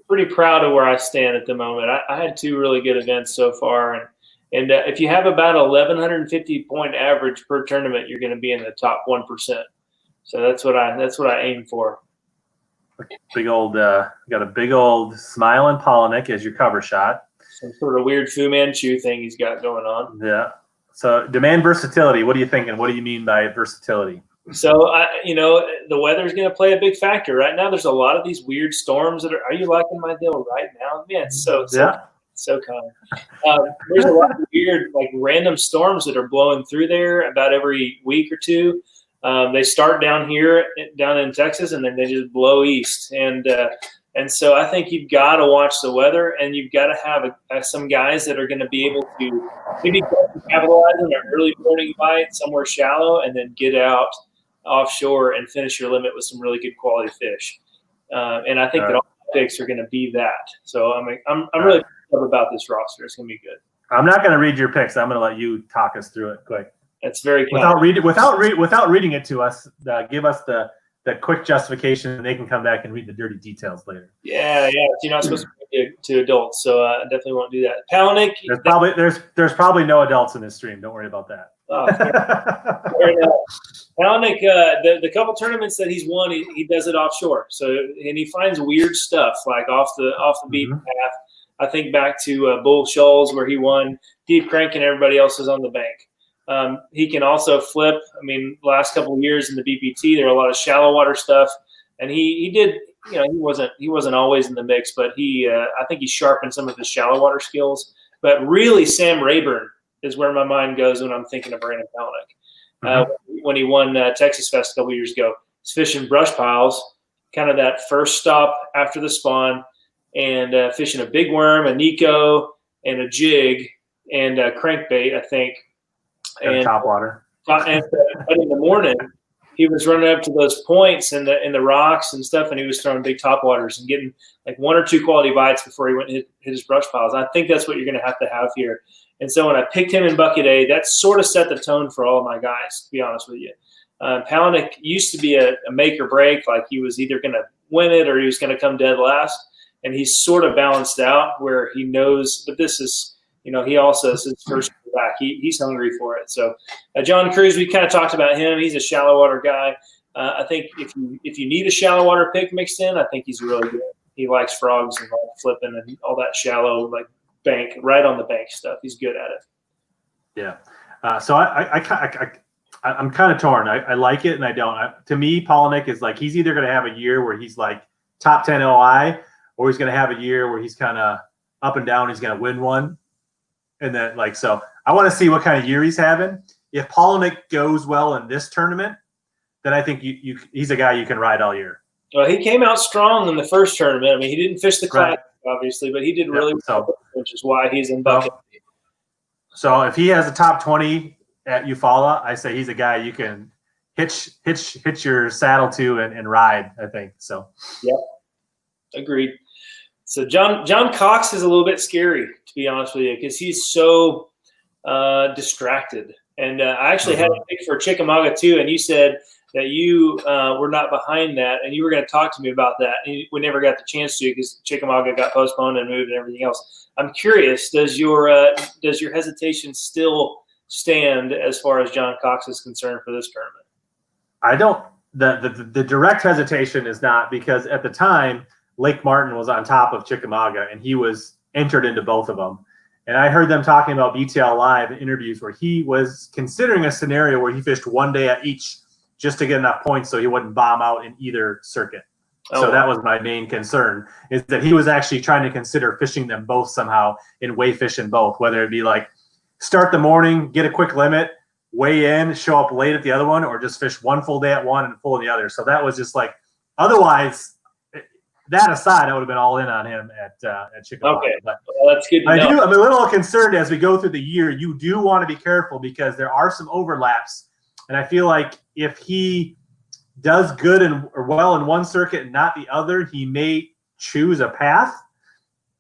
Pretty proud of where I stand at the moment. I had two really good events so far, and if you have about 1,150 point average per tournament, you're going to be in the top 1%. So that's what I aim for. Big old, got a big old smiling Polinick as your cover shot. Some sort of weird Fu Manchu thing he's got going on. Yeah. So demand versatility. What are you thinking? What do you mean by versatility? So, the weather is going to play a big factor. Right now, there's a lot of these weird storms that are you liking my deal right now? Man, it's so kind. There's a lot of weird, like random storms that are blowing through there about every week or two. They start down in Texas, and then they just blow east. And so I think you've got to watch the weather, and you've got to have some guys that are going to be able to maybe capitalize on an early morning bite somewhere shallow and then get out offshore and finish your limit with some really good quality fish. And I think that all the picks are going to be that. So I'm really excited about this roster. It's going to be good. I'm not going to read your picks. I'm going to let you talk us through it quick. That's very without reading it to us. Give us the quick justification, and they can come back and read the dirty details later. Yeah. You're not supposed to read it to adults, so I definitely won't do that. Palaniuk. There's probably no adults in this stream. Don't worry about that. Oh, fair enough. Palaniuk, the couple tournaments that he's won, he does it offshore. So and he finds weird stuff like off the beaten path. I think back to Bull Shoals where he won deep crank and everybody else was on the bank. He can also flip. I mean, the last couple of years in the BPT, there were a lot of shallow water stuff, and he did. He wasn't always in the mix, but I think he sharpened some of his shallow water skills. But really, Sam Rayburn is where my mind goes when I'm thinking of Brandon Palaniuk. When he won Texas Fest a couple years ago, he's fishing brush piles, kind of that first stop after the spawn, and fishing a big worm, a Nico, and a jig, and a crankbait, I think. And top water. But in the morning, he was running up to those points and the rocks and stuff, and he was throwing big top waters and getting like one or two quality bites before he went and hit his brush piles. I think that's what you're going to have here. And so when I picked him in Bucket A, that sort of set the tone for all of my guys, to be honest with you. Palaniuk used to be a make or break, like he was either going to win it or he was going to come dead last. and he's sort of balanced out where he knows. But this is, he also is his first back. He's hungry for it. So John Cruz, we kind of talked about him. He's a shallow water guy. I think if you need a shallow water pick mixed in, I think he's really good. He likes frogs and flipping and all that shallow bank, right on the bank stuff. He's good at it. Yeah. So I'm kind of torn. I like it and I don't. To me, Palaniuk is he's either going to have a year where he's top 10 OI, or he's going to have a year where he's kind of up and down. He's going to win one. And then so I want to see what kind of year he's having. If Palaniuk goes well in this tournament, then I think he's a guy you can ride all year. Well, he came out strong in the first tournament. I mean, he didn't fish the Classic, obviously, but he did really well, which is why he's in bucket. So if he has a top 20 at Eufaula, I say he's a guy you can hitch your saddle to and ride, I think. So yeah, agreed. So John Cox is a little bit scary, to be honest with you, because he's so distracted. And I actually had a pick for Chickamauga too, and you said that you were not behind that, and you were going to talk to me about that. And we never got the chance to because Chickamauga got postponed and moved and everything else. I'm curious, does your hesitation still stand as far as John Cox is concerned for this tournament? I don't. The direct hesitation is not, because at the time Lake Martin was on top of Chickamauga and he was entered into both of them. And I heard them talking about BTL Live in interviews where he was considering a scenario where he fished one day at each just to get enough points so he wouldn't bomb out in either circuit. So that was my main concern, is that he was actually trying to consider fishing them both somehow and weigh fishing both, whether it be start the morning, get a quick limit, weigh in, show up late at the other one, or just fish one full day at one and full at the other. So that was just otherwise, that aside, I would have been all in on him at Chickamauga. Okay, well, that's good to know. I'm a little concerned as we go through the year. You do want to be careful because there are some overlaps. And I feel like if he does good or well in one circuit and not the other, he may choose a path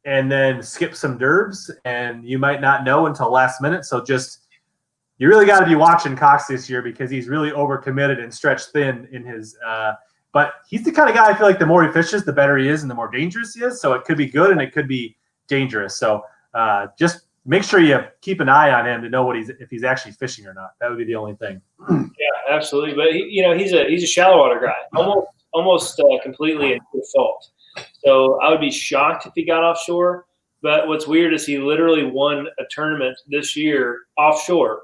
and then skip some derbs, and you might not know until last minute. So you really got to be watching Cox this year because he's really overcommitted and stretched thin in his but he's the kind of guy I feel like the more he fishes, the better he is and the more dangerous he is. So it could be good and it could be dangerous. So just make sure you keep an eye on him to know if he's actually fishing or not. That would be the only thing. Yeah, absolutely. But he's a shallow water guy, almost completely in default. So I would be shocked if he got offshore. But what's weird is he literally won a tournament this year offshore,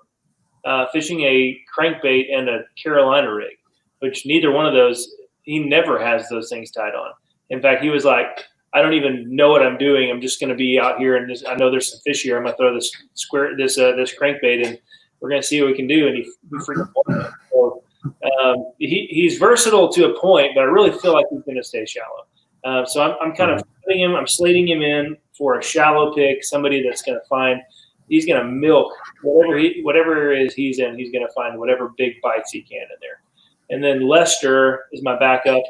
fishing a crankbait and a Carolina rig, which neither one of those, he never has those things tied on. In fact, he was like, I don't even know what I'm doing. I'm just going to be out here, and I know there's some fish here. I'm going to throw this crankbait, and we're going to see what we can do. And he freaking won it. So he's versatile to a point, but I really feel like he's going to stay shallow. So I'm kind of putting him. I'm slating him in for a shallow pick, somebody that's going to find. He's going to milk whatever it is he's in. He's going to find whatever big bites he can in there. And then Lester is my backup.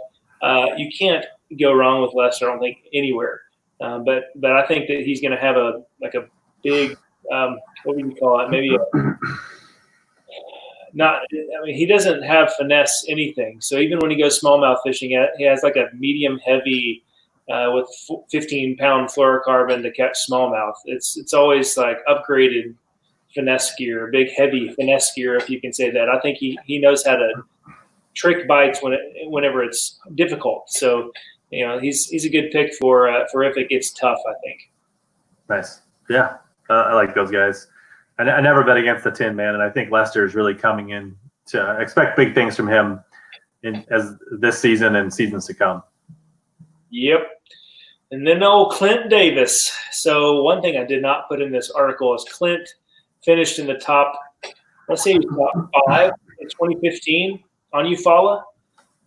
You can't go wrong with Lester, I don't think, anywhere. But I think that he's going to have a big what would you call it? Maybe he doesn't have finesse anything. So even when he goes smallmouth fishing, he has a medium heavy with 15-pound fluorocarbon to catch smallmouth. It's always upgraded finesse gear, big heavy finesse gear, if you can say that. I think he knows how to trick bites whenever it's difficult. So he's a good pick for if it gets tough, I think. Nice. Yeah, I like those guys. I never bet against the Tin Man, and I think Lester is really coming in to expect big things from him as this season and seasons to come. Yep. And then old Clint Davis. So one thing I did not put in this article is Clint finished in the top, let's say he was top 5 in 2015 on Eufaula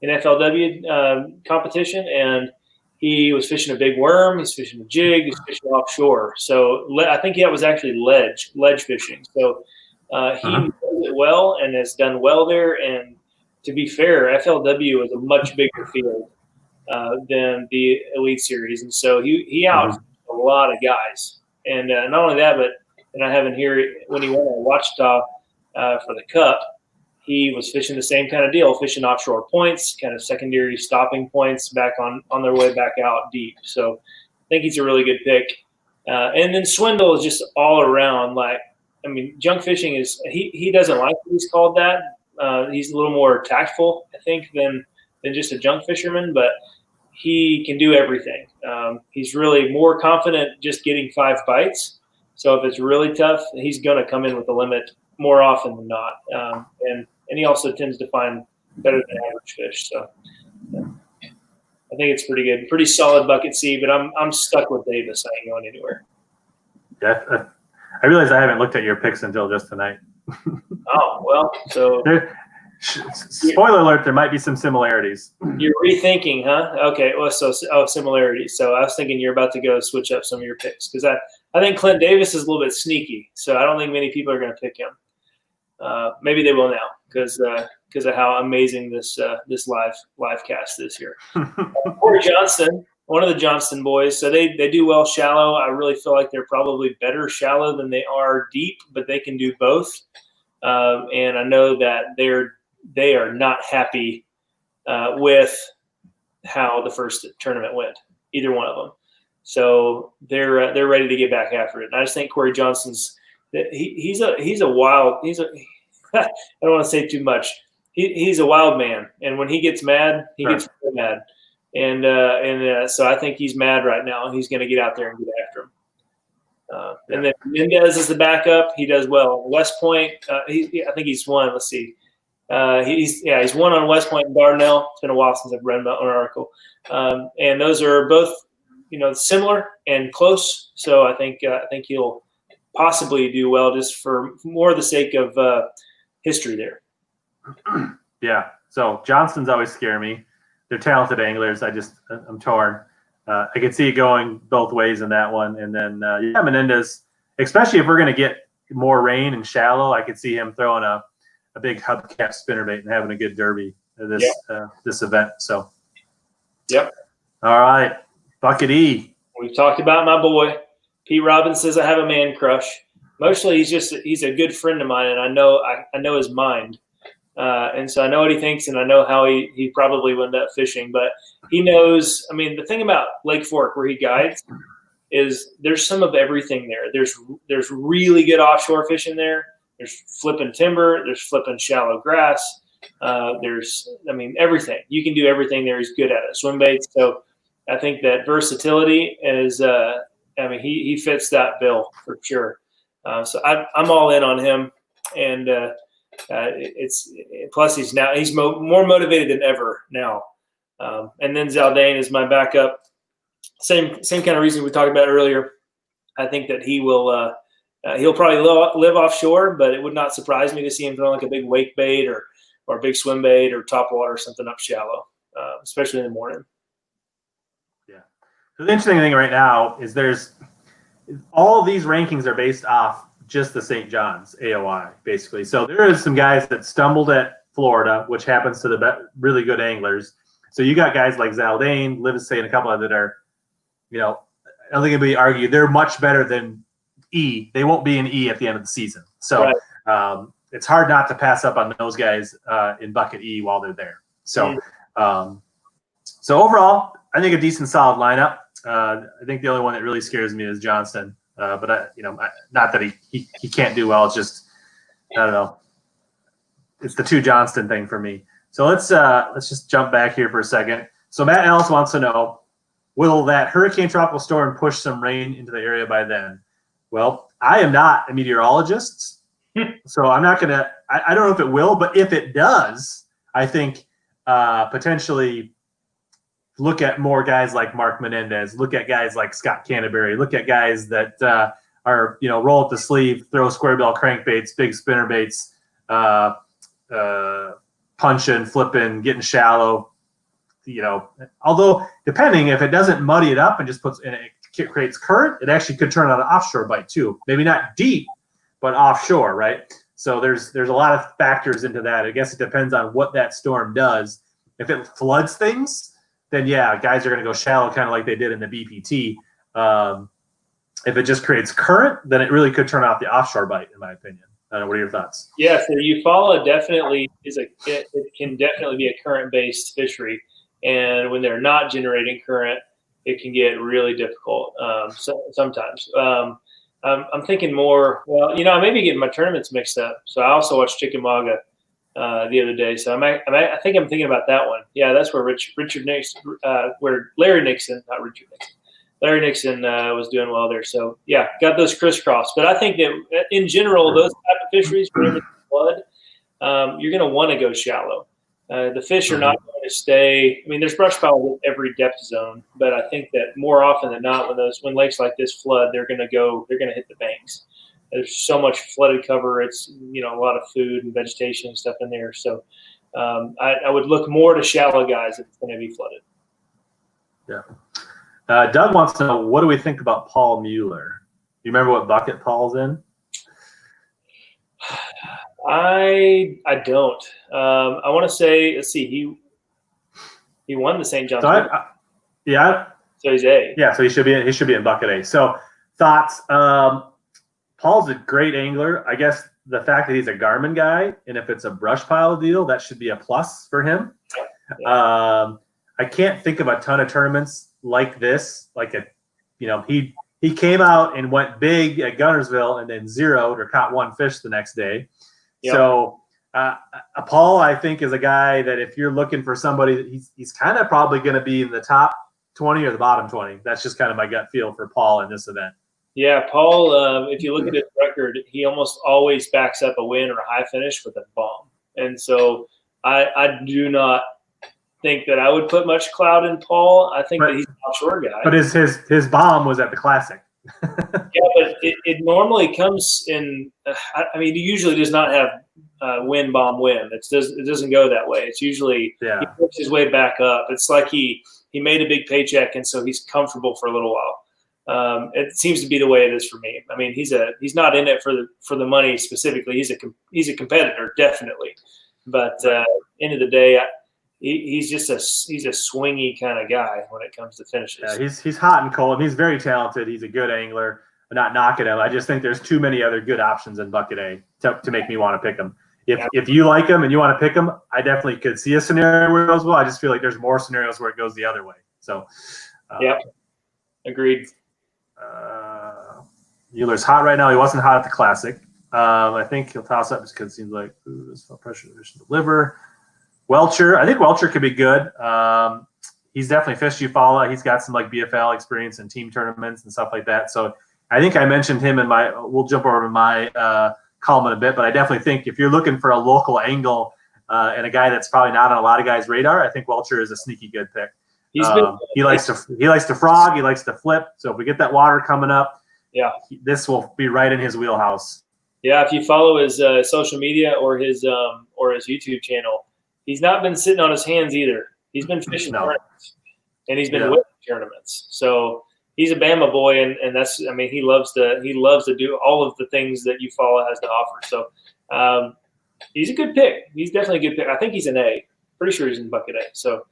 in FLW competition, and he was fishing a big worm, he's fishing a jig, he's fishing offshore. So I think that was actually ledge fishing. So he knows it well and has done well there. And to be fair, FLW is a much bigger field than the Elite Series, and so he out a lot of guys. And not only that, but I have in here when he won at Ouachita for the Cup, he was fishing the same kind of deal, fishing offshore points, kind of secondary stopping points back on their way back out deep. So think he's a really good pick. And then Swindle is just all around. Like, I mean, junk fishing is he doesn't like that he's called that. He's a little more tactful, I think, than just a junk fisherman, but he can do everything. He's really more confident just getting 5 bites. So if it's really tough, he's going to come in with a limit more often than not. And he also tends to find better than average fish. So I think it's pretty good. Pretty solid bucket C, but I'm stuck with Davis. I ain't going anywhere. Yeah, I realize I haven't looked at your picks until just tonight. Oh, well, so spoiler alert, there might be some similarities. You're rethinking, huh? Okay, well, similarities. So I was thinking you're about to go switch up some of your picks, because I think Clint Davis is a little bit sneaky, so I don't think many people are going to pick him. Maybe they will now, because of how amazing this live cast is here. Corey Johnston, one of the Johnston boys, so they do well shallow. I really feel like they're probably better shallow than they are deep, but they can do both. And I know that they are not happy with how the first tournament went, either one of them. So they're ready to get back after it. And I just think Corey Johnston's he's a wild. I don't want to say too much. He's a wild man, and when he gets mad, he gets really mad. And so I think he's mad right now. He's going to get out there and get after him. And then Mendez is the backup. He does well. West Point, I think he's won. Let's see. He's won on West Point and Dardanelle. It's been a while since I've read an article. And those are both, similar and close. So I think he'll possibly do well just for more the sake of history there. Yeah. So Johnston's always scare me. They're talented anglers. I'm torn. I could see it going both ways in that one. And then, Menendez, especially if we're going to get more rain and shallow, I could see him throwing a big hubcap spinnerbait and having a good derby this event. So, yep. All right. Bucket E. We've talked about my boy. Pete Robbins says I have a man crush. Mostly he's a good friend of mine, and I know his mind. And so I know what he thinks, and I know how he probably would end up fishing. But he knows. I mean, the thing about Lake Fork, where he guides, is there's some of everything there. There's really good offshore fishing there. There's flipping timber. There's flipping shallow grass. There's everything. You can do everything there. He's good at it. Swim baits. So I think that versatility is. He fits that bill for sure. So I'm all in on him, and plus he's more motivated than ever now. And then Zaldane is my backup. Same kind of reason we talked about earlier. I think that he will he'll probably live offshore, but it would not surprise me to see him throw like a big wake bait or a big swim bait or top water or something up shallow, especially in the morning. Yeah. So the interesting thing right now is there's all these rankings are based off just the St. John's AOI, basically. So there is some guys that stumbled at Florida, which happens to the really good anglers. So you got guys like Zaldane, Livesay, and a couple of that are, I don't think anybody argue they're much better than E. They won't be an E at the end of the season. So it's hard not to pass up on those guys in bucket E while they're there. So so overall, I think a decent, solid lineup. I think the only one that really scares me is Johnston. But not that he can't do well. It's just, I don't know. It's the two Johnston thing for me. So let's just jump back here for a second. So Matt Ellis wants to know, will that hurricane tropical storm push some rain into the area by then? Well, I am not a meteorologist, so I'm not going to – I don't know if it will, but if it does, I think potentially look at more guys like Mark Menendez, look at guys like Scott Canterbury, look at guys that are, roll up the sleeve, throw square bill crankbaits, big spinnerbaits, punching, flipping, getting shallow. Although depending, if it doesn't muddy it up and just puts and it creates current, it actually could turn on an offshore bite too. Maybe not deep, but offshore, right? So there's a lot of factors into that. I guess it depends on what that storm does. If it floods things, then guys are going to go shallow, kind of like they did in the BPT. If it just creates current, then it really could turn off the offshore bite, in my opinion. What are your thoughts? Yeah, so Eufaula definitely it can definitely be a current-based fishery, and when they're not generating current, it can get really difficult sometimes. I'm thinking more. Well, I may be getting my tournaments mixed up. So I also watched Chickamauga the other day. So I think I'm thinking about that one. Yeah, that's where Richard Nixon, where Larry Nixon, not Richard Nixon. Larry Nixon was doing well there. So, yeah, got those crisscross. But I think that in general, those type of fisheries, whenever there's flood, you're going to want to go shallow. The fish are not going to stay. I mean, there's brush piles in every depth zone, but I think that more often than not, when lakes like this flood, they're going to hit the banks. There's so much flooded cover. It's a lot of food and vegetation and stuff in there. So I would look more to shallow guys if it's going to be flooded. Yeah. Doug wants to know, what do we think about Paul Mueller? You remember what bucket Paul's in? I don't. I want to say, let's see, he won the St. John's. So So he's A. Yeah, so he should be in bucket A. So thoughts. Paul's a great angler. I guess the fact that he's a Garmin guy, and if it's a brush pile deal, that should be a plus for him. Yeah. I can't think of a ton of tournaments like this. He came out and went big at Gunnersville and then zeroed or caught one fish the next day. Yep. So Paul, I think, is a guy that if you're looking for somebody, he's kind of probably going to be in the top 20 or the bottom 20. That's just kind of my gut feel for Paul in this event. Yeah, Paul, if you look at his record, he almost always backs up a win or a high finish with a bomb. And so I do not think that I would put much clout in Paul. I think that he's an offshore guy. But his bomb was at the Classic. Yeah, but it normally comes in. I mean, he usually does not have win, bomb, win. It doesn't go that way. It's usually he works his way back up. It's like he made a big paycheck, and so he's comfortable for a little while. It seems to be the way it is for me. I mean, he's not in it for the money specifically. He's a competitor, definitely. But end of the day, he's a swingy kind of guy when it comes to finishes. Yeah, he's hot and cold. He's very talented. He's a good angler. I'm not knocking him. I just think there's too many other good options in bucket A to make me want to pick him. If you like him and you want to pick him, I definitely could see a scenario where it goes well. I just feel like there's more scenarios where it goes the other way. So, agreed. Mueller's hot right now. He wasn't hot at the Classic. I think he'll toss up just because it seems like there's no pressure to deliver. Welcher, I think Welcher could be good. He's definitely fished Eufaula. He's got some BFL experience in team tournaments and stuff like that. So I think I mentioned him we'll jump over to my column in a bit, but I definitely think if you're looking for a local angle and a guy that's probably not on a lot of guys' radar, I think Welcher is a sneaky good pick. He likes to frog. He likes to flip. So if we get that water coming up, this will be right in his wheelhouse. Yeah, if you follow his social media or his YouTube channel, he's not been sitting on his hands either. He's been fishing tournaments, and he's been winning tournaments. So he's a Bama boy, and that's he loves to do all of the things that Eufaula has to offer. So he's a good pick. He's definitely a good pick. I think he's an A. Pretty sure he's in bucket A. So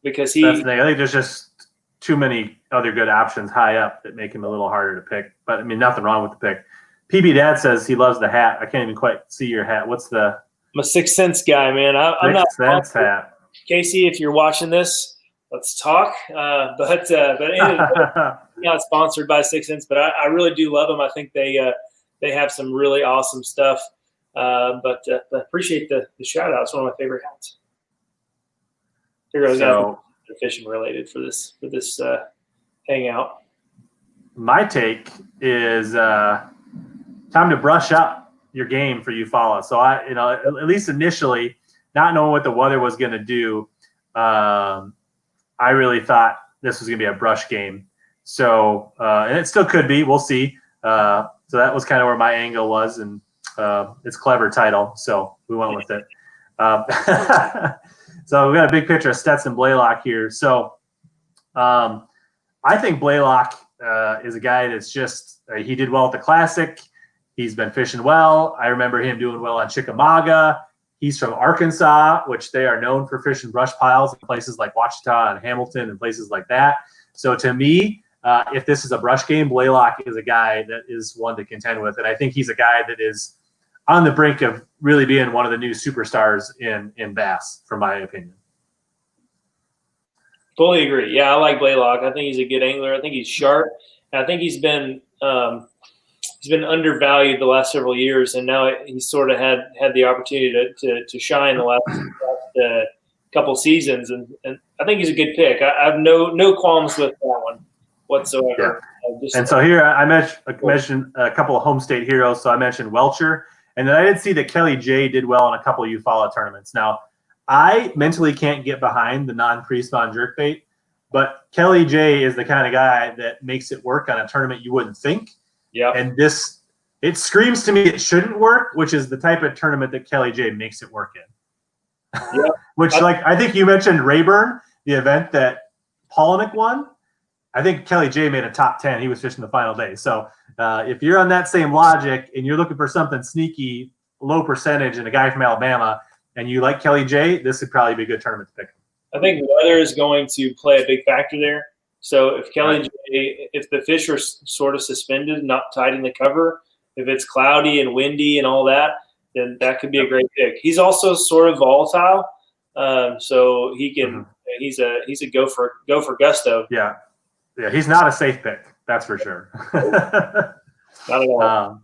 because I think there's just too many other good options high up that make him a little harder to pick. But nothing wrong with the pick. PB Dad says he loves the hat. I can't even quite see your hat. What's the? I'm a Sixth Sense guy, man. I'm not. Sixth Sense hat. Casey, if you're watching this, let's talk. But anyway, not sponsored by Sixth Sense, but I really do love them. I think they have some really awesome stuff. But appreciate the shout out. It's one of my favorite hats. Here goes fishing related for this hangout. My take is time to brush up your game for Eufaula. So at least initially, not knowing what the weather was going to do, I really thought this was going to be a brush game. So and it still could be. We'll see. So that was kind of where my angle was, and it's a clever title, so we went with it. So we got a big picture of Stetson Blaylock here. So I think Blaylock is a guy that's just he did well at the Classic. He's been fishing well. I remember him doing well on Chickamauga. He's from Arkansas, which they are known for fishing brush piles in places like Ouachita and Hamilton and places like that. So to me, if this is a brush game, Blaylock is a guy that is one to contend with. And I think he's a guy that is on the brink of really being one of the new superstars in bass, from my opinion. Fully agree. Yeah, I like Blaylock. I think he's a good angler. I think he's sharp. And I think he's been undervalued the last several years, and now he's sort of had the opportunity to shine the last couple seasons, and I think he's a good pick. I have no qualms with that one whatsoever. Yeah. And so here I mentioned a couple of home state heroes. So I mentioned Welcher, and then I did see that Kelly J did well in a couple of Eufaula tournaments. Now, I mentally can't get behind the non-pre-spawn jerkbait, but Kelly J is the kind of guy that makes it work on a tournament you wouldn't think. Yeah. And it screams to me it shouldn't work, which is the type of tournament that Kelly J makes it work in. Yeah. Which, I think you mentioned Rayburn, the event that Polinick won. I think Kelly J made a top 10. He was fishing the final day. So if you're on that same logic and you're looking for something sneaky, low percentage, and a guy from Alabama, and you like Kelly J, this would probably be a good tournament to pick. I think weather is going to play a big factor there. So if Kelly J, if the fish are sort of suspended, not tied in the cover, if it's cloudy and windy and all that, then that could be a great pick. He's also sort of volatile, so he can. He's a go for gusto. Yeah. Yeah, he's not a safe pick. That's for sure. Not at all.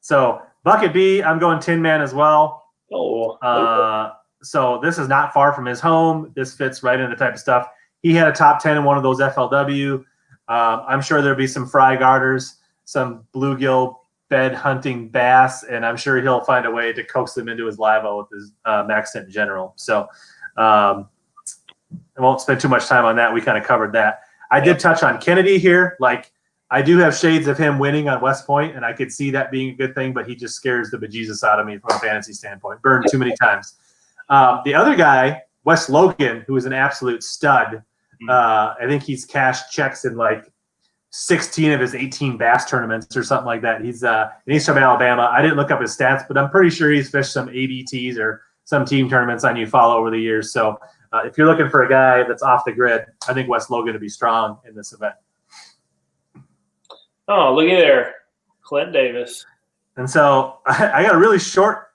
So bucket B, I'm going Tin Man as well. Oh. So this is not far from his home. This fits right in the type of stuff. He had a top 10 in one of those FLW. I'm sure there'll be some fry garters, some bluegill bed hunting bass, and I'm sure he'll find a way to coax them into his live-o with his Maxent in general. So I won't spend too much time on that. We kind of covered that. I did touch on Kennedy here. I do have shades of him winning on West Point, and I could see that being a good thing, but he just scares the bejesus out of me from a fantasy standpoint. Burned too many times. The other guy, Wes Logan, who is an absolute stud. I think he's cashed checks in 16 of his 18 bass tournaments or something like that. He's from Alabama. I didn't look up his stats, but I'm pretty sure he's fished some ABTs or some team tournaments on Eufaula over the years. So if you're looking for a guy that's off the grid, I think Wes Logan would be strong in this event. Oh, look at there, Clint Davis. And so I got a really short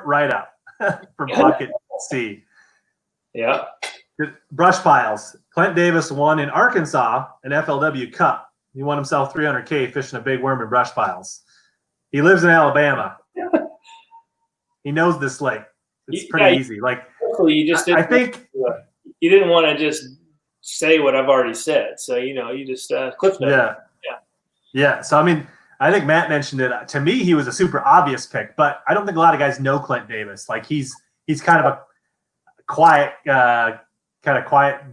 write-up for bucket C. Yeah. Brush piles. Clint Davis won in Arkansas an FLW Cup. He won himself $300K fishing a big worm in brush piles. He lives in Alabama. He knows this lake. It's pretty easy. You just didn't, I think you didn't want to just say what I've already said. So you just cliff note. Yeah. So I think Matt mentioned it. To me, he was a super obvious pick, but I don't think a lot of guys know Clint Davis. He's kind of a quiet,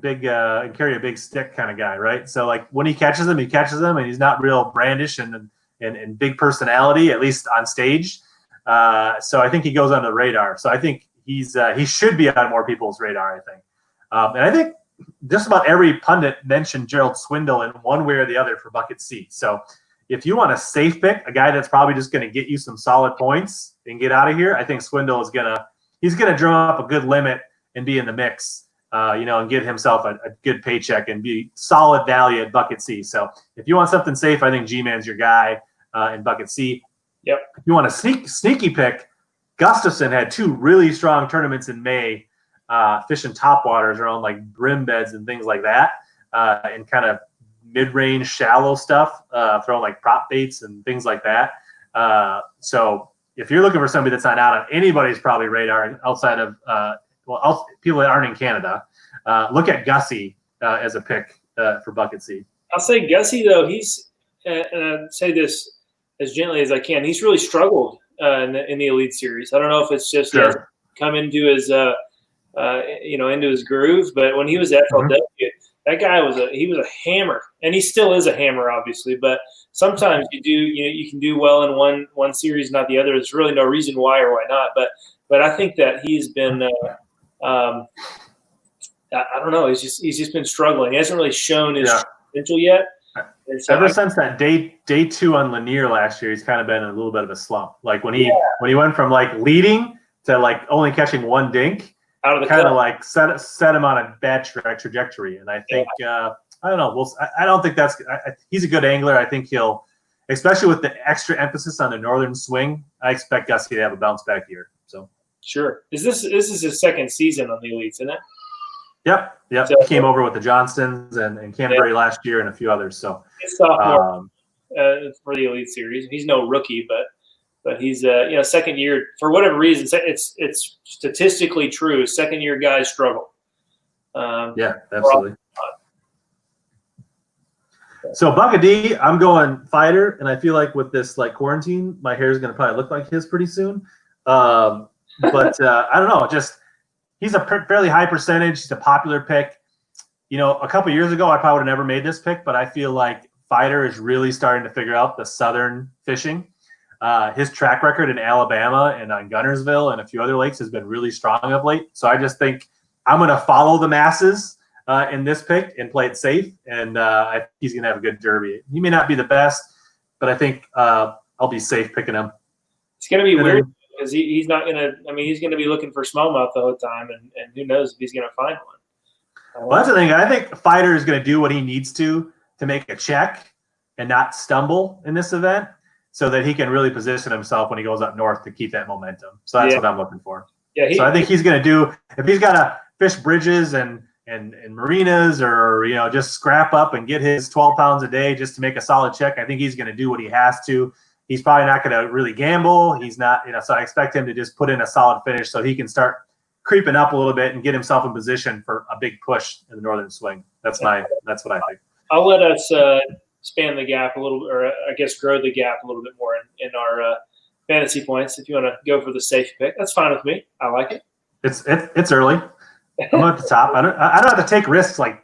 big, and carry a big stick kind of guy, right? So when he catches them, and he's not real brandish and big personality, at least on stage. So I think he goes under the radar. So I think he should be on more people's radar, I think. And I think just about every pundit mentioned Gerald Swindle in one way or the other for bucket C. So if you want a safe pick, a guy that's probably just going to get you some solid points and get out of here, I think Swindle is he's going to drum up a good limit and be in the mix, and get himself a good paycheck and be solid value at bucket C. So if you want something safe, I think G-Man's your guy in bucket C. Yep. If you want a sneaky pick, Gustafson had two really strong tournaments in May, fishing topwaters around brim beds and things like that, and kind of mid-range shallow stuff, throwing prop baits and things like that. So if you're looking for somebody that's not out on anybody's probably radar outside of people that aren't in Canada, look at Gussie as a pick for bucket C. I'll say Gussie though, he's and I say this as gently as I can. He's really struggled in the Elite Series. I don't know if it's just he hasn't come into his into his groove, but when he was at FLW, that guy was a hammer, and he still is a hammer, obviously. But sometimes you can do well in one series, not the other. There's really no reason why or why not. But I think that he's been I don't know. He's just been struggling. He hasn't really shown his potential yet. So ever since that day 2 on Lanier last year, he's kind of been in a little bit of a slump. When he went from leading to only catching one dink, out of the kind of set him on a bad trajectory. And I think I don't know. I don't think he's a good angler. I think he'll, especially with the extra emphasis on the northern swing, I expect Gussie to have a bounce back year. So sure. This is his second season on the Elites, isn't it? Yep. So, He came over with the Johnstons and Canterbury last year and a few others. So his sophomore for the Elite Series. He's no rookie, but he's second year for whatever reason. It's statistically true. Second year guys struggle. Yeah, absolutely. So Bucket D, I'm going fighter, and I feel like with this like quarantine, my hair is going to probably look like his pretty soon. But I don't know. Just he's a fairly high percentage. He's a popular pick. A couple years ago, I probably would have never made this pick, but I feel like fighter is really starting to figure out the southern fishing. His track record in Alabama and on Gunnersville and a few other lakes has been really strong of late. So I just think I'm going to follow the masses in this pick and play it safe. And I think he's going to have a good derby. He may not be the best, but I think I'll be safe picking him. It's going to be weird because he's not going to – he's going to be looking for smallmouth the whole time, and who knows if he's going to find one. Well, that's the thing. I think fighter is going to do what he needs to make a check and not stumble in this event so that he can really position himself when he goes up north to keep that momentum. So that's what I'm looking for. Yeah, so I think he's going to do – if he's got to fish bridges and marinas or, just scrap up and get his 12 pounds a day just to make a solid check, I think he's going to do what he has to. He's probably not going to really gamble. He's not, so I expect him to just put in a solid finish so he can start creeping up a little bit and get himself in position for a big push in the northern swing. That's what I think. I'll let us span the gap a little, or I guess grow the gap a little bit more in our fantasy points. If you want to go for the safe pick, that's fine with me. I like it. It's early. I'm at the top. I don't have to take risks like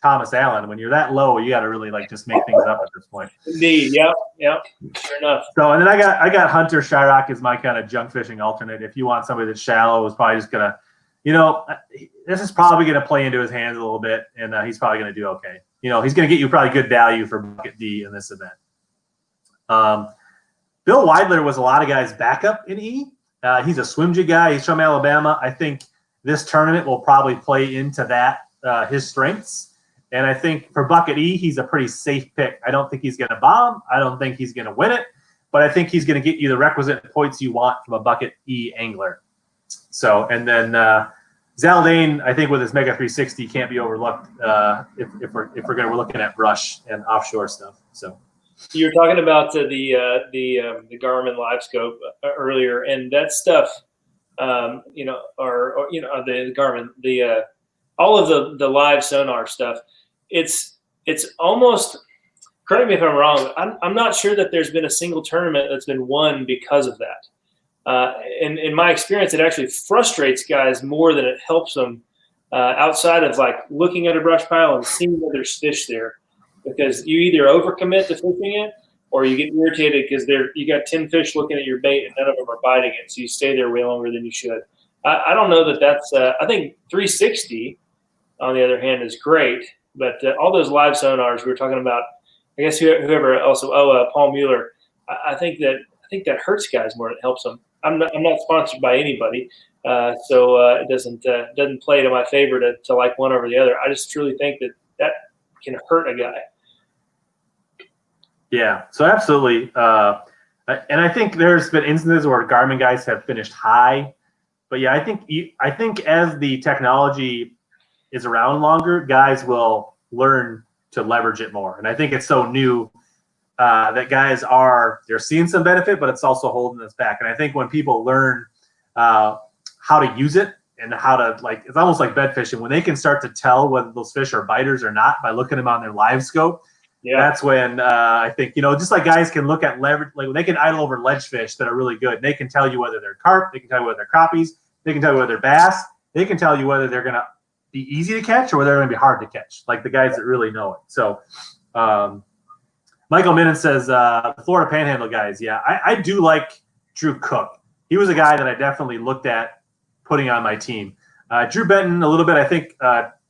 Thomas Allen. When you're that low, you got to really just make things up at this point. Indeed. Yep. Sure enough. So and then I got Hunter Shyrock as my kind of junk fishing alternate. If you want somebody that's shallow, is probably just gonna, this is probably gonna play into his hands a little bit, and he's probably gonna do okay. He's gonna get you probably good value for Bucket D in this event. Bill Weidler was a lot of guys' backup in E. He's a swim jig guy. He's from Alabama. I think this tournament will probably play into that, his strengths. And I think for Bucket E, he's a pretty safe pick. I don't think he's going to bomb. I don't think he's going to win it. But I think he's going to get you the requisite points you want from a Bucket E angler. So, and then Zaldane, I think with his Mega 360, can't be overlooked if we're looking at brush and offshore stuff. So you were talking about the Garmin Live Scope earlier, and that stuff – the Garmin, all of the live sonar stuff. It's almost, correct me if I'm wrong, I'm not sure that there's been a single tournament that's been won because of that. In my experience, it actually frustrates guys more than it helps them outside of looking at a brush pile and seeing that there's fish there, because you either overcommit to fishing it or you get irritated because you got 10 fish looking at your bait and none of them are biting it, so you stay there way longer than you should. I don't know that's I think 360, on the other hand, is great, but all those live sonars we were talking about, I guess whoever also, Paul Mueller, I think that hurts guys more than it helps them. I'm not sponsored by anybody, so it doesn't play to my favor to like one over the other. I just truly think that can hurt a guy. Yeah, so absolutely. And I think there's been instances where Garmin guys have finished high. But yeah, I think as the technology is around longer, guys will learn to leverage it more. And I think it's so new that guys they're seeing some benefit, but it's also holding us back. And I think when people learn how to use it and how to it's almost like bed fishing, when they can start to tell whether those fish are biters or not by looking at them on their live scope. Yeah, that's when I think, just like guys can look at leverage, when they can idle over ledge fish that are really good. They can tell you whether they're carp, they can tell you whether they're crappies, they can tell you whether they're bass, they can tell you whether they're going to be easy to catch or whether they're going to be hard to catch, like the guys that really know it. So Michael Minnan says, the Florida Panhandle guys, yeah, I do like Drew Cook. He was a guy that I definitely looked at putting on my team. Drew Benton, a little bit, I think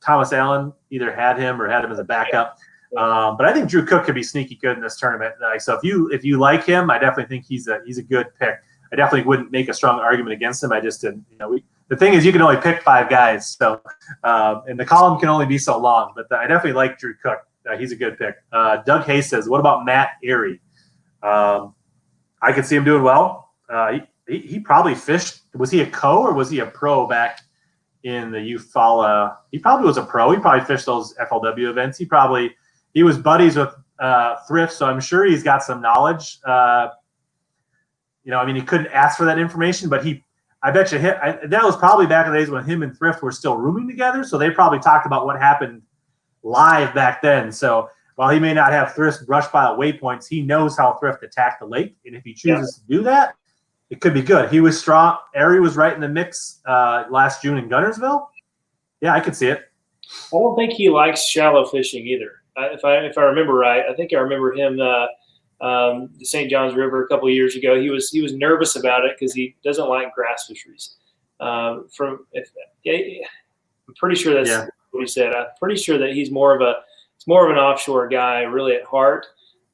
Thomas Allen either had him or had him as a backup. But I think Drew Cook could be sneaky good in this tournament. So if you like him, I definitely think he's a good pick. I definitely wouldn't make a strong argument against him. I just didn't. The thing is, you can only pick 5 guys, so and the column can only be so long. But I definitely like Drew Cook. He's a good pick. Doug Hayes says, "What about Matt Erie?" I could see him doing well. He probably fished. Was he a co or was he a pro back in the Eufaula. He probably was a pro. He probably fished those FLW events. He was buddies with Thrift, so I'm sure he's got some knowledge. I mean, he couldn't ask for that information, but I bet you that was probably back in the days when him and Thrift were still rooming together, so they probably talked about what happened live back then. So while he may not have Thrift's brush pile waypoints, he knows how Thrift attacked the lake, and if he chooses to do that, it could be good. He was strong. Ari was right in the mix last June in Gunnersville. Yeah, I could see it. I don't think he likes shallow fishing either. If I remember right, I think I remember him the St. Johns River a couple of years ago. He was nervous about it because he doesn't like grass fisheries. I'm pretty sure that's what he said. I'm pretty sure that he's more of an offshore guy, really at heart.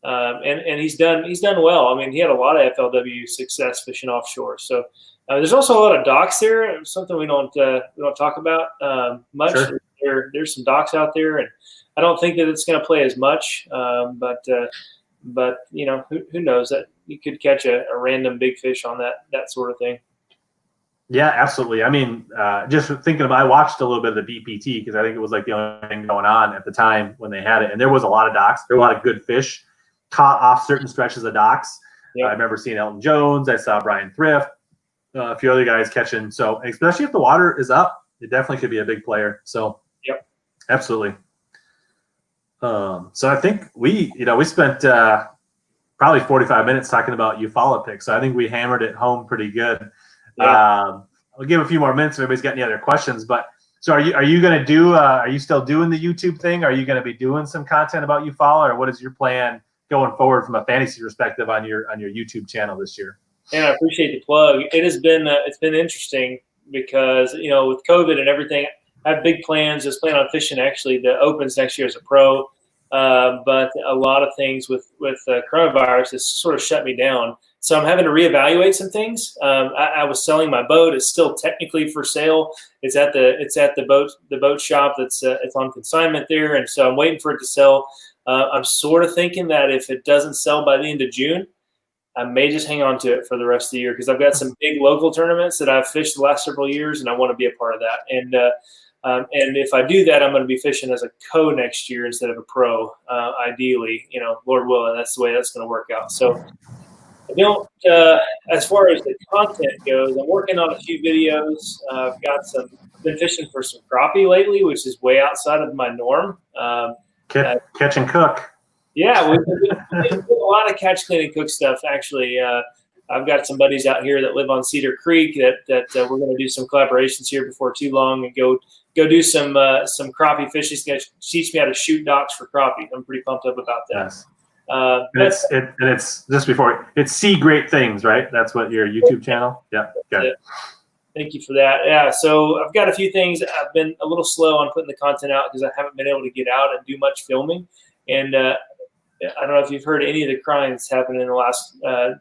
And he's done well. I mean, he had a lot of FLW success fishing offshore. So there's also a lot of docks there. Something we don't talk about much. Sure. There's some docks out there, and I don't think that it's going to play as much. But who knows, that you could catch a random big fish on that sort of thing. Yeah, absolutely. I mean, just thinking about, I watched a little bit of the BPT because I think it was like the only thing going on at the time when they had it, and there was a lot of docks. There were a lot of good fish caught off certain stretches of docks. Yeah. I remember seeing Elton Jones. I saw Brian Thrift, a few other guys catching. So especially if the water is up, it definitely could be a big player. So yep, absolutely. So I think we spent probably 45 minutes talking about Eufaula picks. So I think we hammered it home pretty good. Yeah. I'll give a few more minutes if everybody's got any other questions. But so are you going to do? Are you still doing the YouTube thing? Are you going to be doing some content about Eufaula, or what is your plan going forward from a fantasy perspective on your YouTube channel this year? And I appreciate the plug. It has been it's been interesting because with COVID and everything, I have big plans. Just plan on fishing actually the Opens next year as a pro, but a lot of things with coronavirus has sort of shut me down. So I'm having to reevaluate some things. I was selling my boat. It's still technically for sale. It's at the boat shop that's it's on consignment there, and so I'm waiting for it to sell. I'm sort of thinking that if it doesn't sell by the end of June, I may just hang on to it for the rest of the year because I've got some big local tournaments that I've fished the last several years, and I want to be a part of that. And if I do that, I'm going to be fishing as a co next year instead of a pro. Ideally, Lord willing, that's the way that's going to work out. So I don't. As far as the content goes, I'm working on a few videos. I've been fishing for some crappie lately, which is way outside of my norm. Catch and cook. Yeah, we've been a lot of catch, clean, and cook stuff. Actually, I've got some buddies out here that live on Cedar Creek that we're going to do some collaborations here before too long and go do some crappie fishing. He's going to teach me how to shoot docks for crappie. I'm pretty pumped up about that. Yes. It's just before it's See Great Things, right? That's what your YouTube channel. Yeah. Got it. Thank you for that. Yeah, so I've got a few things. I've been a little slow on putting the content out because I haven't been able to get out and do much filming. And I don't know if you've heard any of the crying that's happened in the last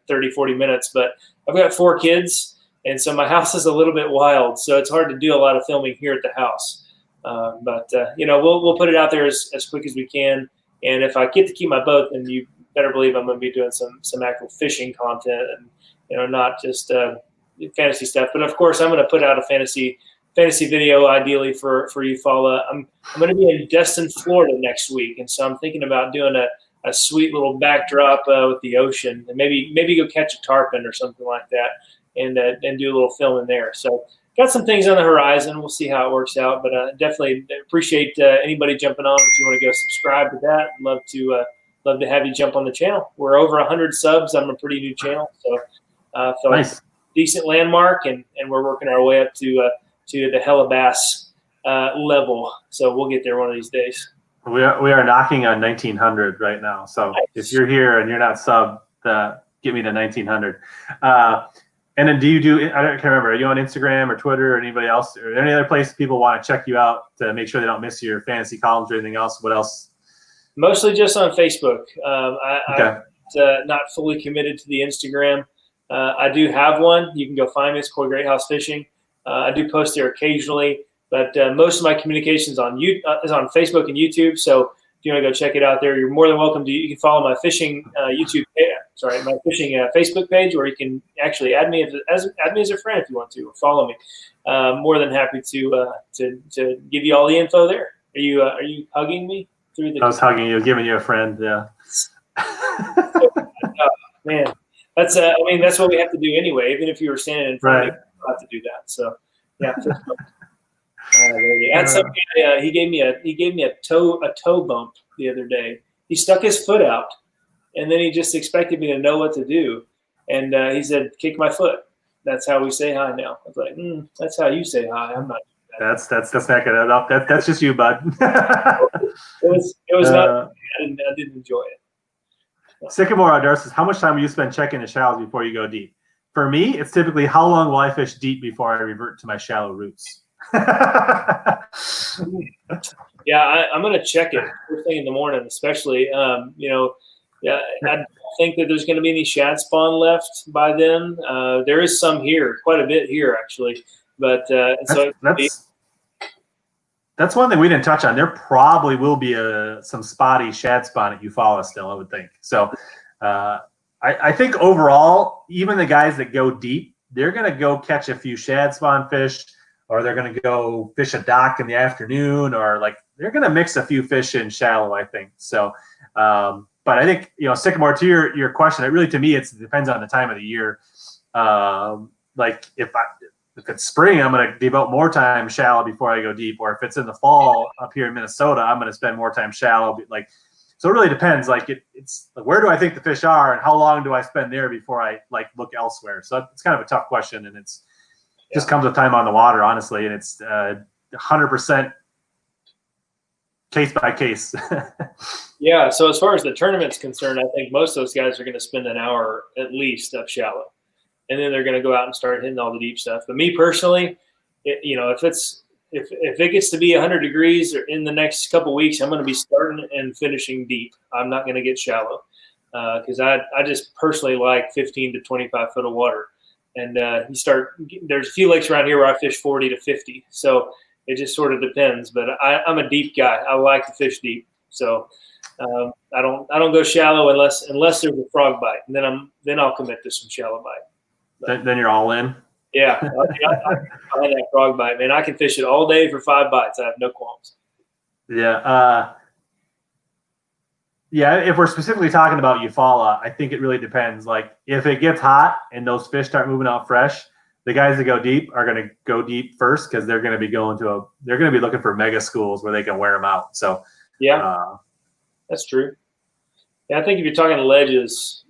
30, 40 minutes, but I've got 4 kids, and so my house is a little bit wild, so it's hard to do a lot of filming here at the house. But we'll put it out there as quick as we can. And if I get to keep my boat, then you better believe I'm going to be doing some actual fishing content and not just fantasy stuff. But of course, I'm going to put out a fantasy video ideally for Eufaula. I'm going to be in Destin, Florida next week, and so I'm thinking about doing a sweet little backdrop with the ocean, and maybe go catch a tarpon or something like that, and do a little filming there. So got some things on the horizon. We'll see how it works out, but definitely appreciate anybody jumping on. If you want to go subscribe to that, I'd love to have you jump on the channel. We're over 100 subs. I'm a pretty new channel, so feel nice. Like decent landmark, and we're working our way up to the HellaBass level. So we'll get there one of these days. We are knocking on 1900 right now. So nice. If you're here and you're not subbed, get me to 1900. And then I can't remember, are you on Instagram or Twitter or anybody else, or any other place people want to check you out to make sure they don't miss your fantasy columns or anything else? What else? Mostly just on Facebook. I'm not fully committed to the Instagram. I do have one. You can go find me. It's called Greathouse Fishing. I do post there occasionally, but most of my communications is on Facebook and YouTube. So if you want to go check it out there, you're more than welcome to. You can follow my fishing YouTube fishing Facebook page, where you can actually add me as a friend if you want to, or follow me. More than happy to give you all the info there. Are you hugging me through the? I was hugging you, giving you a friend. Yeah. Man, that's that's what we have to do anyway. Even if you were standing in front of me, we have to do that. So yeah. And some guy, he gave me a toe bump the other day. He stuck his foot out, and then he just expected me to know what to do. And he said, "Kick my foot." That's how we say hi now. I was like, "That's how you say hi." I'm not. That's not gonna. That's just you, bud. It was not. I didn't enjoy it. Sycamore Outdoors says, how much time will you spend checking the shallows before you go deep? For me, it's typically how long will I fish deep before I revert to my shallow roots. Yeah, I'm going to check it first thing in the morning, especially. I don't think that there's going to be any shad spawn left by then. There is some here, quite a bit here actually, but that's one thing we didn't touch on. There probably will be some spotty shad spawn at Eufaula still, I would think. So I think overall, even the guys that go deep, they're going to go catch a few shad spawn fish, or they're going to go fish a dock in the afternoon, or they're going to mix a few fish in shallow, I think. So, but I think, Sycamore, to your question, to me, it depends on the time of the year. If it's spring, I'm going to devote more time shallow before I go deep. Or if it's in the fall up here in Minnesota, I'm going to spend more time shallow. So it really depends. It's where do I think the fish are, and how long do I spend there before I look elsewhere? So it's kind of a tough question, and just comes with time on the water, honestly, and it's 100% case by case. Yeah. So as far as the tournament's concerned, I think most of those guys are going to spend an hour at least up shallow. And then they're going to go out and start hitting all the deep stuff. But me personally, if it gets to be 100 degrees or in the next couple of weeks, I'm going to be starting and finishing deep. I'm not going to get shallow because I just personally like 15 to 25 foot of water. And there's a few lakes around here where I fish 40 to 50. So it just sort of depends. But I'm a deep guy. I like to fish deep. So I don't go shallow unless there's a frog bite, and then I'll commit to some shallow bite. Then you're all in. Yeah, I like that frog bite, man. I can fish it all day for 5 bites. I have no qualms. Yeah. If we're specifically talking about Eufaula, I think it really depends. If it gets hot and those fish start moving out fresh, the guys that go deep are going to go deep first because they're going to be they're going to be looking for mega schools where they can wear them out. So that's true. Yeah, I think if you're talking ledges,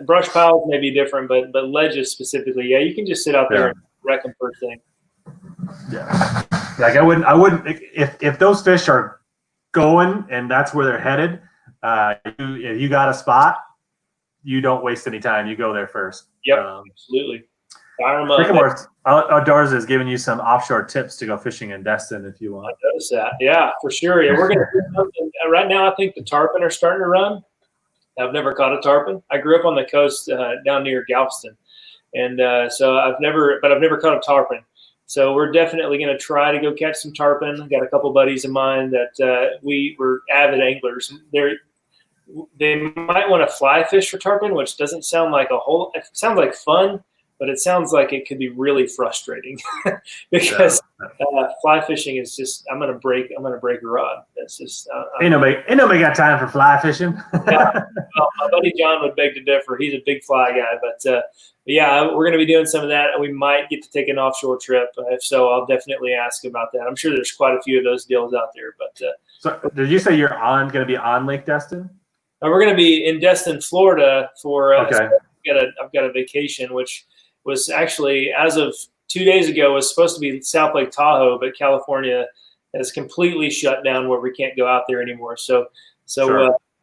brush piles may be different, but ledges specifically, you can just sit out there and wreck them first thing. Yeah, I wouldn't if those fish are going and that's where they're headed. If you got a spot, you don't waste any time. You go there first. Yep, absolutely. Fire them up. Outdoors is giving you some offshore tips to go fishing in Destin if you want. I noticed that. Yeah, for sure. Yeah, we're going to do something. Right now, I think the tarpon are starting to run. I've never caught a tarpon. I grew up on the coast down near Galveston, and so I've never caught a tarpon. So we're definitely going to try to go catch some tarpon. I've got a couple buddies of mine that we were avid anglers. They might want to fly fish for tarpon, which doesn't sound like it sounds like fun, but it sounds like it could be really frustrating because fly fishing is just I'm gonna break a rod. That's just ain't nobody got time for fly fishing. Yeah, well, my buddy John would beg to differ. He's a big fly guy, but we're gonna be doing some of that, and we might get to take an offshore trip. If so, I'll definitely ask about that. I'm sure there's quite a few of those deals out there. But so, did you say you're going to be on Lake Destin? We're going to be in Destin, Florida for. So I've got a vacation, which was actually, as of 2 days ago, was supposed to be South Lake Tahoe, but California has completely shut down where we can't go out there anymore. So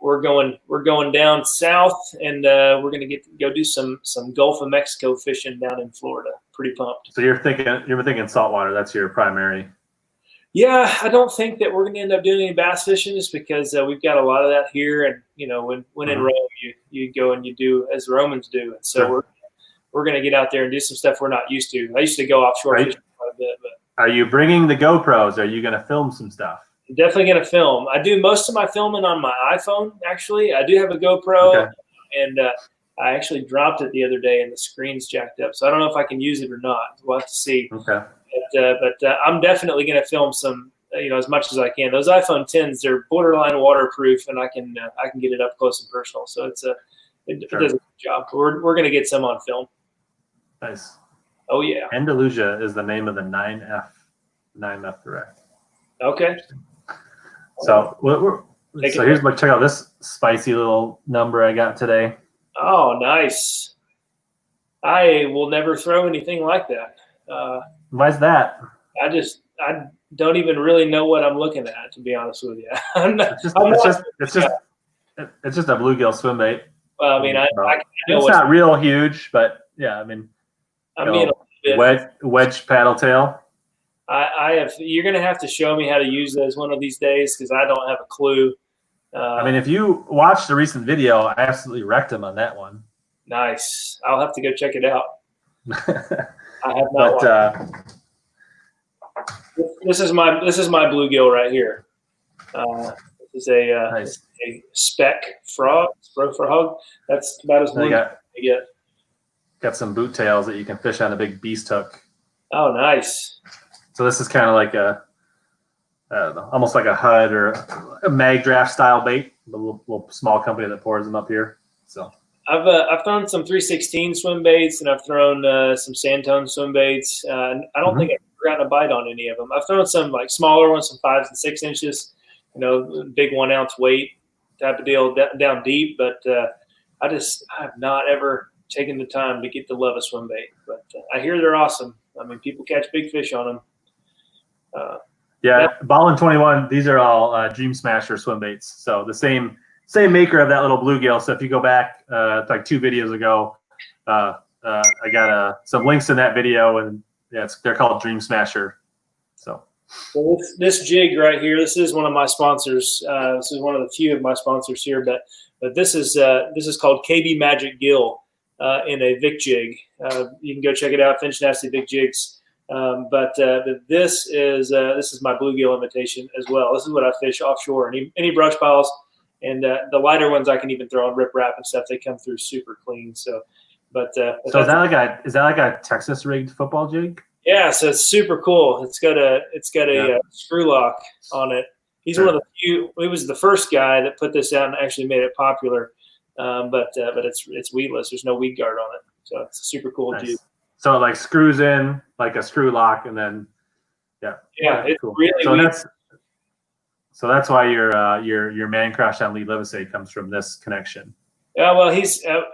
we're going down south, and we're going to go do some Gulf of Mexico fishing down in Florida. Pretty pumped. So you're thinking saltwater. That's your primary. Yeah, I don't think that we're going to end up doing any bass fishing just because we've got a lot of that here, and when in Rome, you go and you do as the Romans do, and so we're going to get out there and do some stuff we're not used to. I used to go offshore fishing quite a bit, but are you bringing the GoPros? Are you going to film some stuff? I'm definitely going to film. I do most of my filming on my iPhone. Actually, I do have a GoPro, and I actually dropped it the other day and the screen's jacked up. So I don't know if I can use it or not. We'll have to see. Okay. But I'm definitely going to film some, as much as I can. Those iPhone 10s, they're borderline waterproof, and I can get it up close and personal. So it does a good job. We're going to get some on film. Nice. Oh yeah. Andalusia is the name of the 9F Direct. Okay. So here's check out this spicy little number I got today. Oh, nice. I will never throw anything like that. Why's that? I don't even really know what I'm looking at, to be honest with you. It's just a bluegill swim bait. Well, I mean, I it's not real huge, but yeah, I mean, wedge paddle tail. You're going to have to show me how to use those one of these days, because I don't have a clue. I mean, if you watched the recent video, I absolutely wrecked him on that one. Nice. I'll have to go check it out. I have not. This is my bluegill right here. This is nice. a speck frog. That's about as blue as I get. Got some boot tails that you can fish on a big beast hook. Oh, nice. So this is kind of like almost like a HUD or a mag draft style bait. The little small company that pours them up here. So I've thrown some 316 swim baits, and I've thrown some sandtone swim baits. I don't think I've gotten a bite on any of them. I've thrown some like smaller ones, some 5 and 6 inches, big 1 ounce weight type of deal down deep. But I have not ever taken the time to get to love a swim bait. But I hear they're awesome. I mean, people catch big fish on them. Ballin 21. These are all Dream Smasher swim baits. So the same maker of that little bluegill. So if you go back like 2 videos ago, I got some links in that video, and they're called Dream Smasher. So this jig right here, this is one of my sponsors. This is one of the few of my sponsors here, but this is called KB Magic Gill in a Vic jig. You can go check it out, Finch Nasty Vic Jigs. But this is my bluegill imitation as well. This is what I fish offshore. Any brush piles, and the lighter ones I can even throw on rip wrap and stuff. They come through super clean. So is that like a Texas rigged football jig? Yeah, so it's super cool. It's got a screw lock on it. He's one of the few. He was the first guy that put this out and actually made it popular. But it's weedless. There's no weed guard on it, so it's a super cool jig. So it like screws in like a screw lock, and then it's cool. Really So that's why your man crush on Lee Livesey comes from this connection. Yeah, well,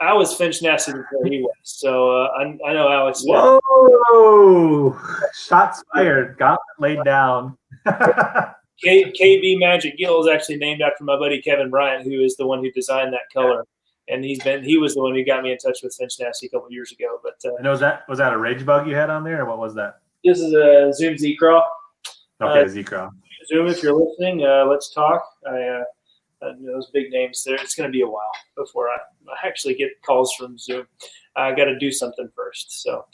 I was Finch Nasty before he was, so I know Alex. Whoa! Shots fired. Got laid down. KB Magic Gill is actually named after my buddy Kevin Bryant, who is the one who designed that color, and he was the one who got me in touch with Finch Nasty a couple of years ago. But and was that a rage bug you had on there, or what was that? This is a Zoom Z-Craw. Okay, Z-Craw. Zoom, if you're listening, let's talk. Those big names there. It's going to be a while before I actually get calls from Zoom. I got to do something first. So,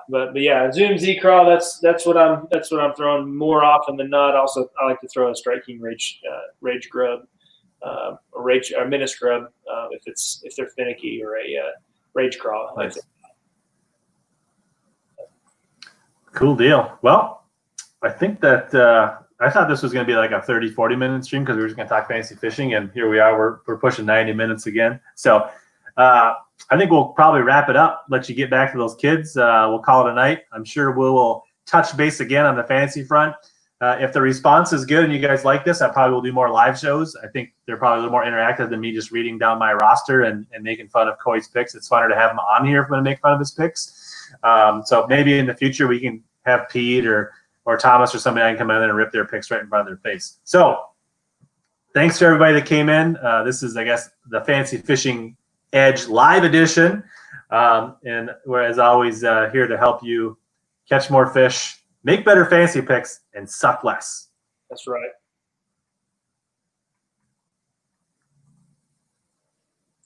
but yeah, Zoom Z-Craw. That's what I'm throwing more often than not. Also, I like to throw a striking rage grub, or minus grub if they're finicky, or a rage craw. Nice. Cool deal. Well, I think that. I thought this was going to be like a 30, 40-minute stream because we were just going to talk fancy fishing, and here we are. We're pushing 90 minutes again. So I think we'll probably wrap it up, let you get back to those kids. We'll call it a night. I'm sure we'll touch base again on the fantasy front. If the response is good and you guys like this, I probably will do more live shows. I think they're probably a little more interactive than me just reading down my roster and making fun of Coy's picks. It's funner to have him on here if I'm going to make fun of his picks. So maybe in the future we can have Pete or Thomas or somebody I can come in and rip their picks right in front of their face. So thanks to everybody that came in. This is, I guess, the Fancy Fishing Edge live edition. And we're, as always, here to help you catch more fish, make better fancy picks, and suck less. That's right.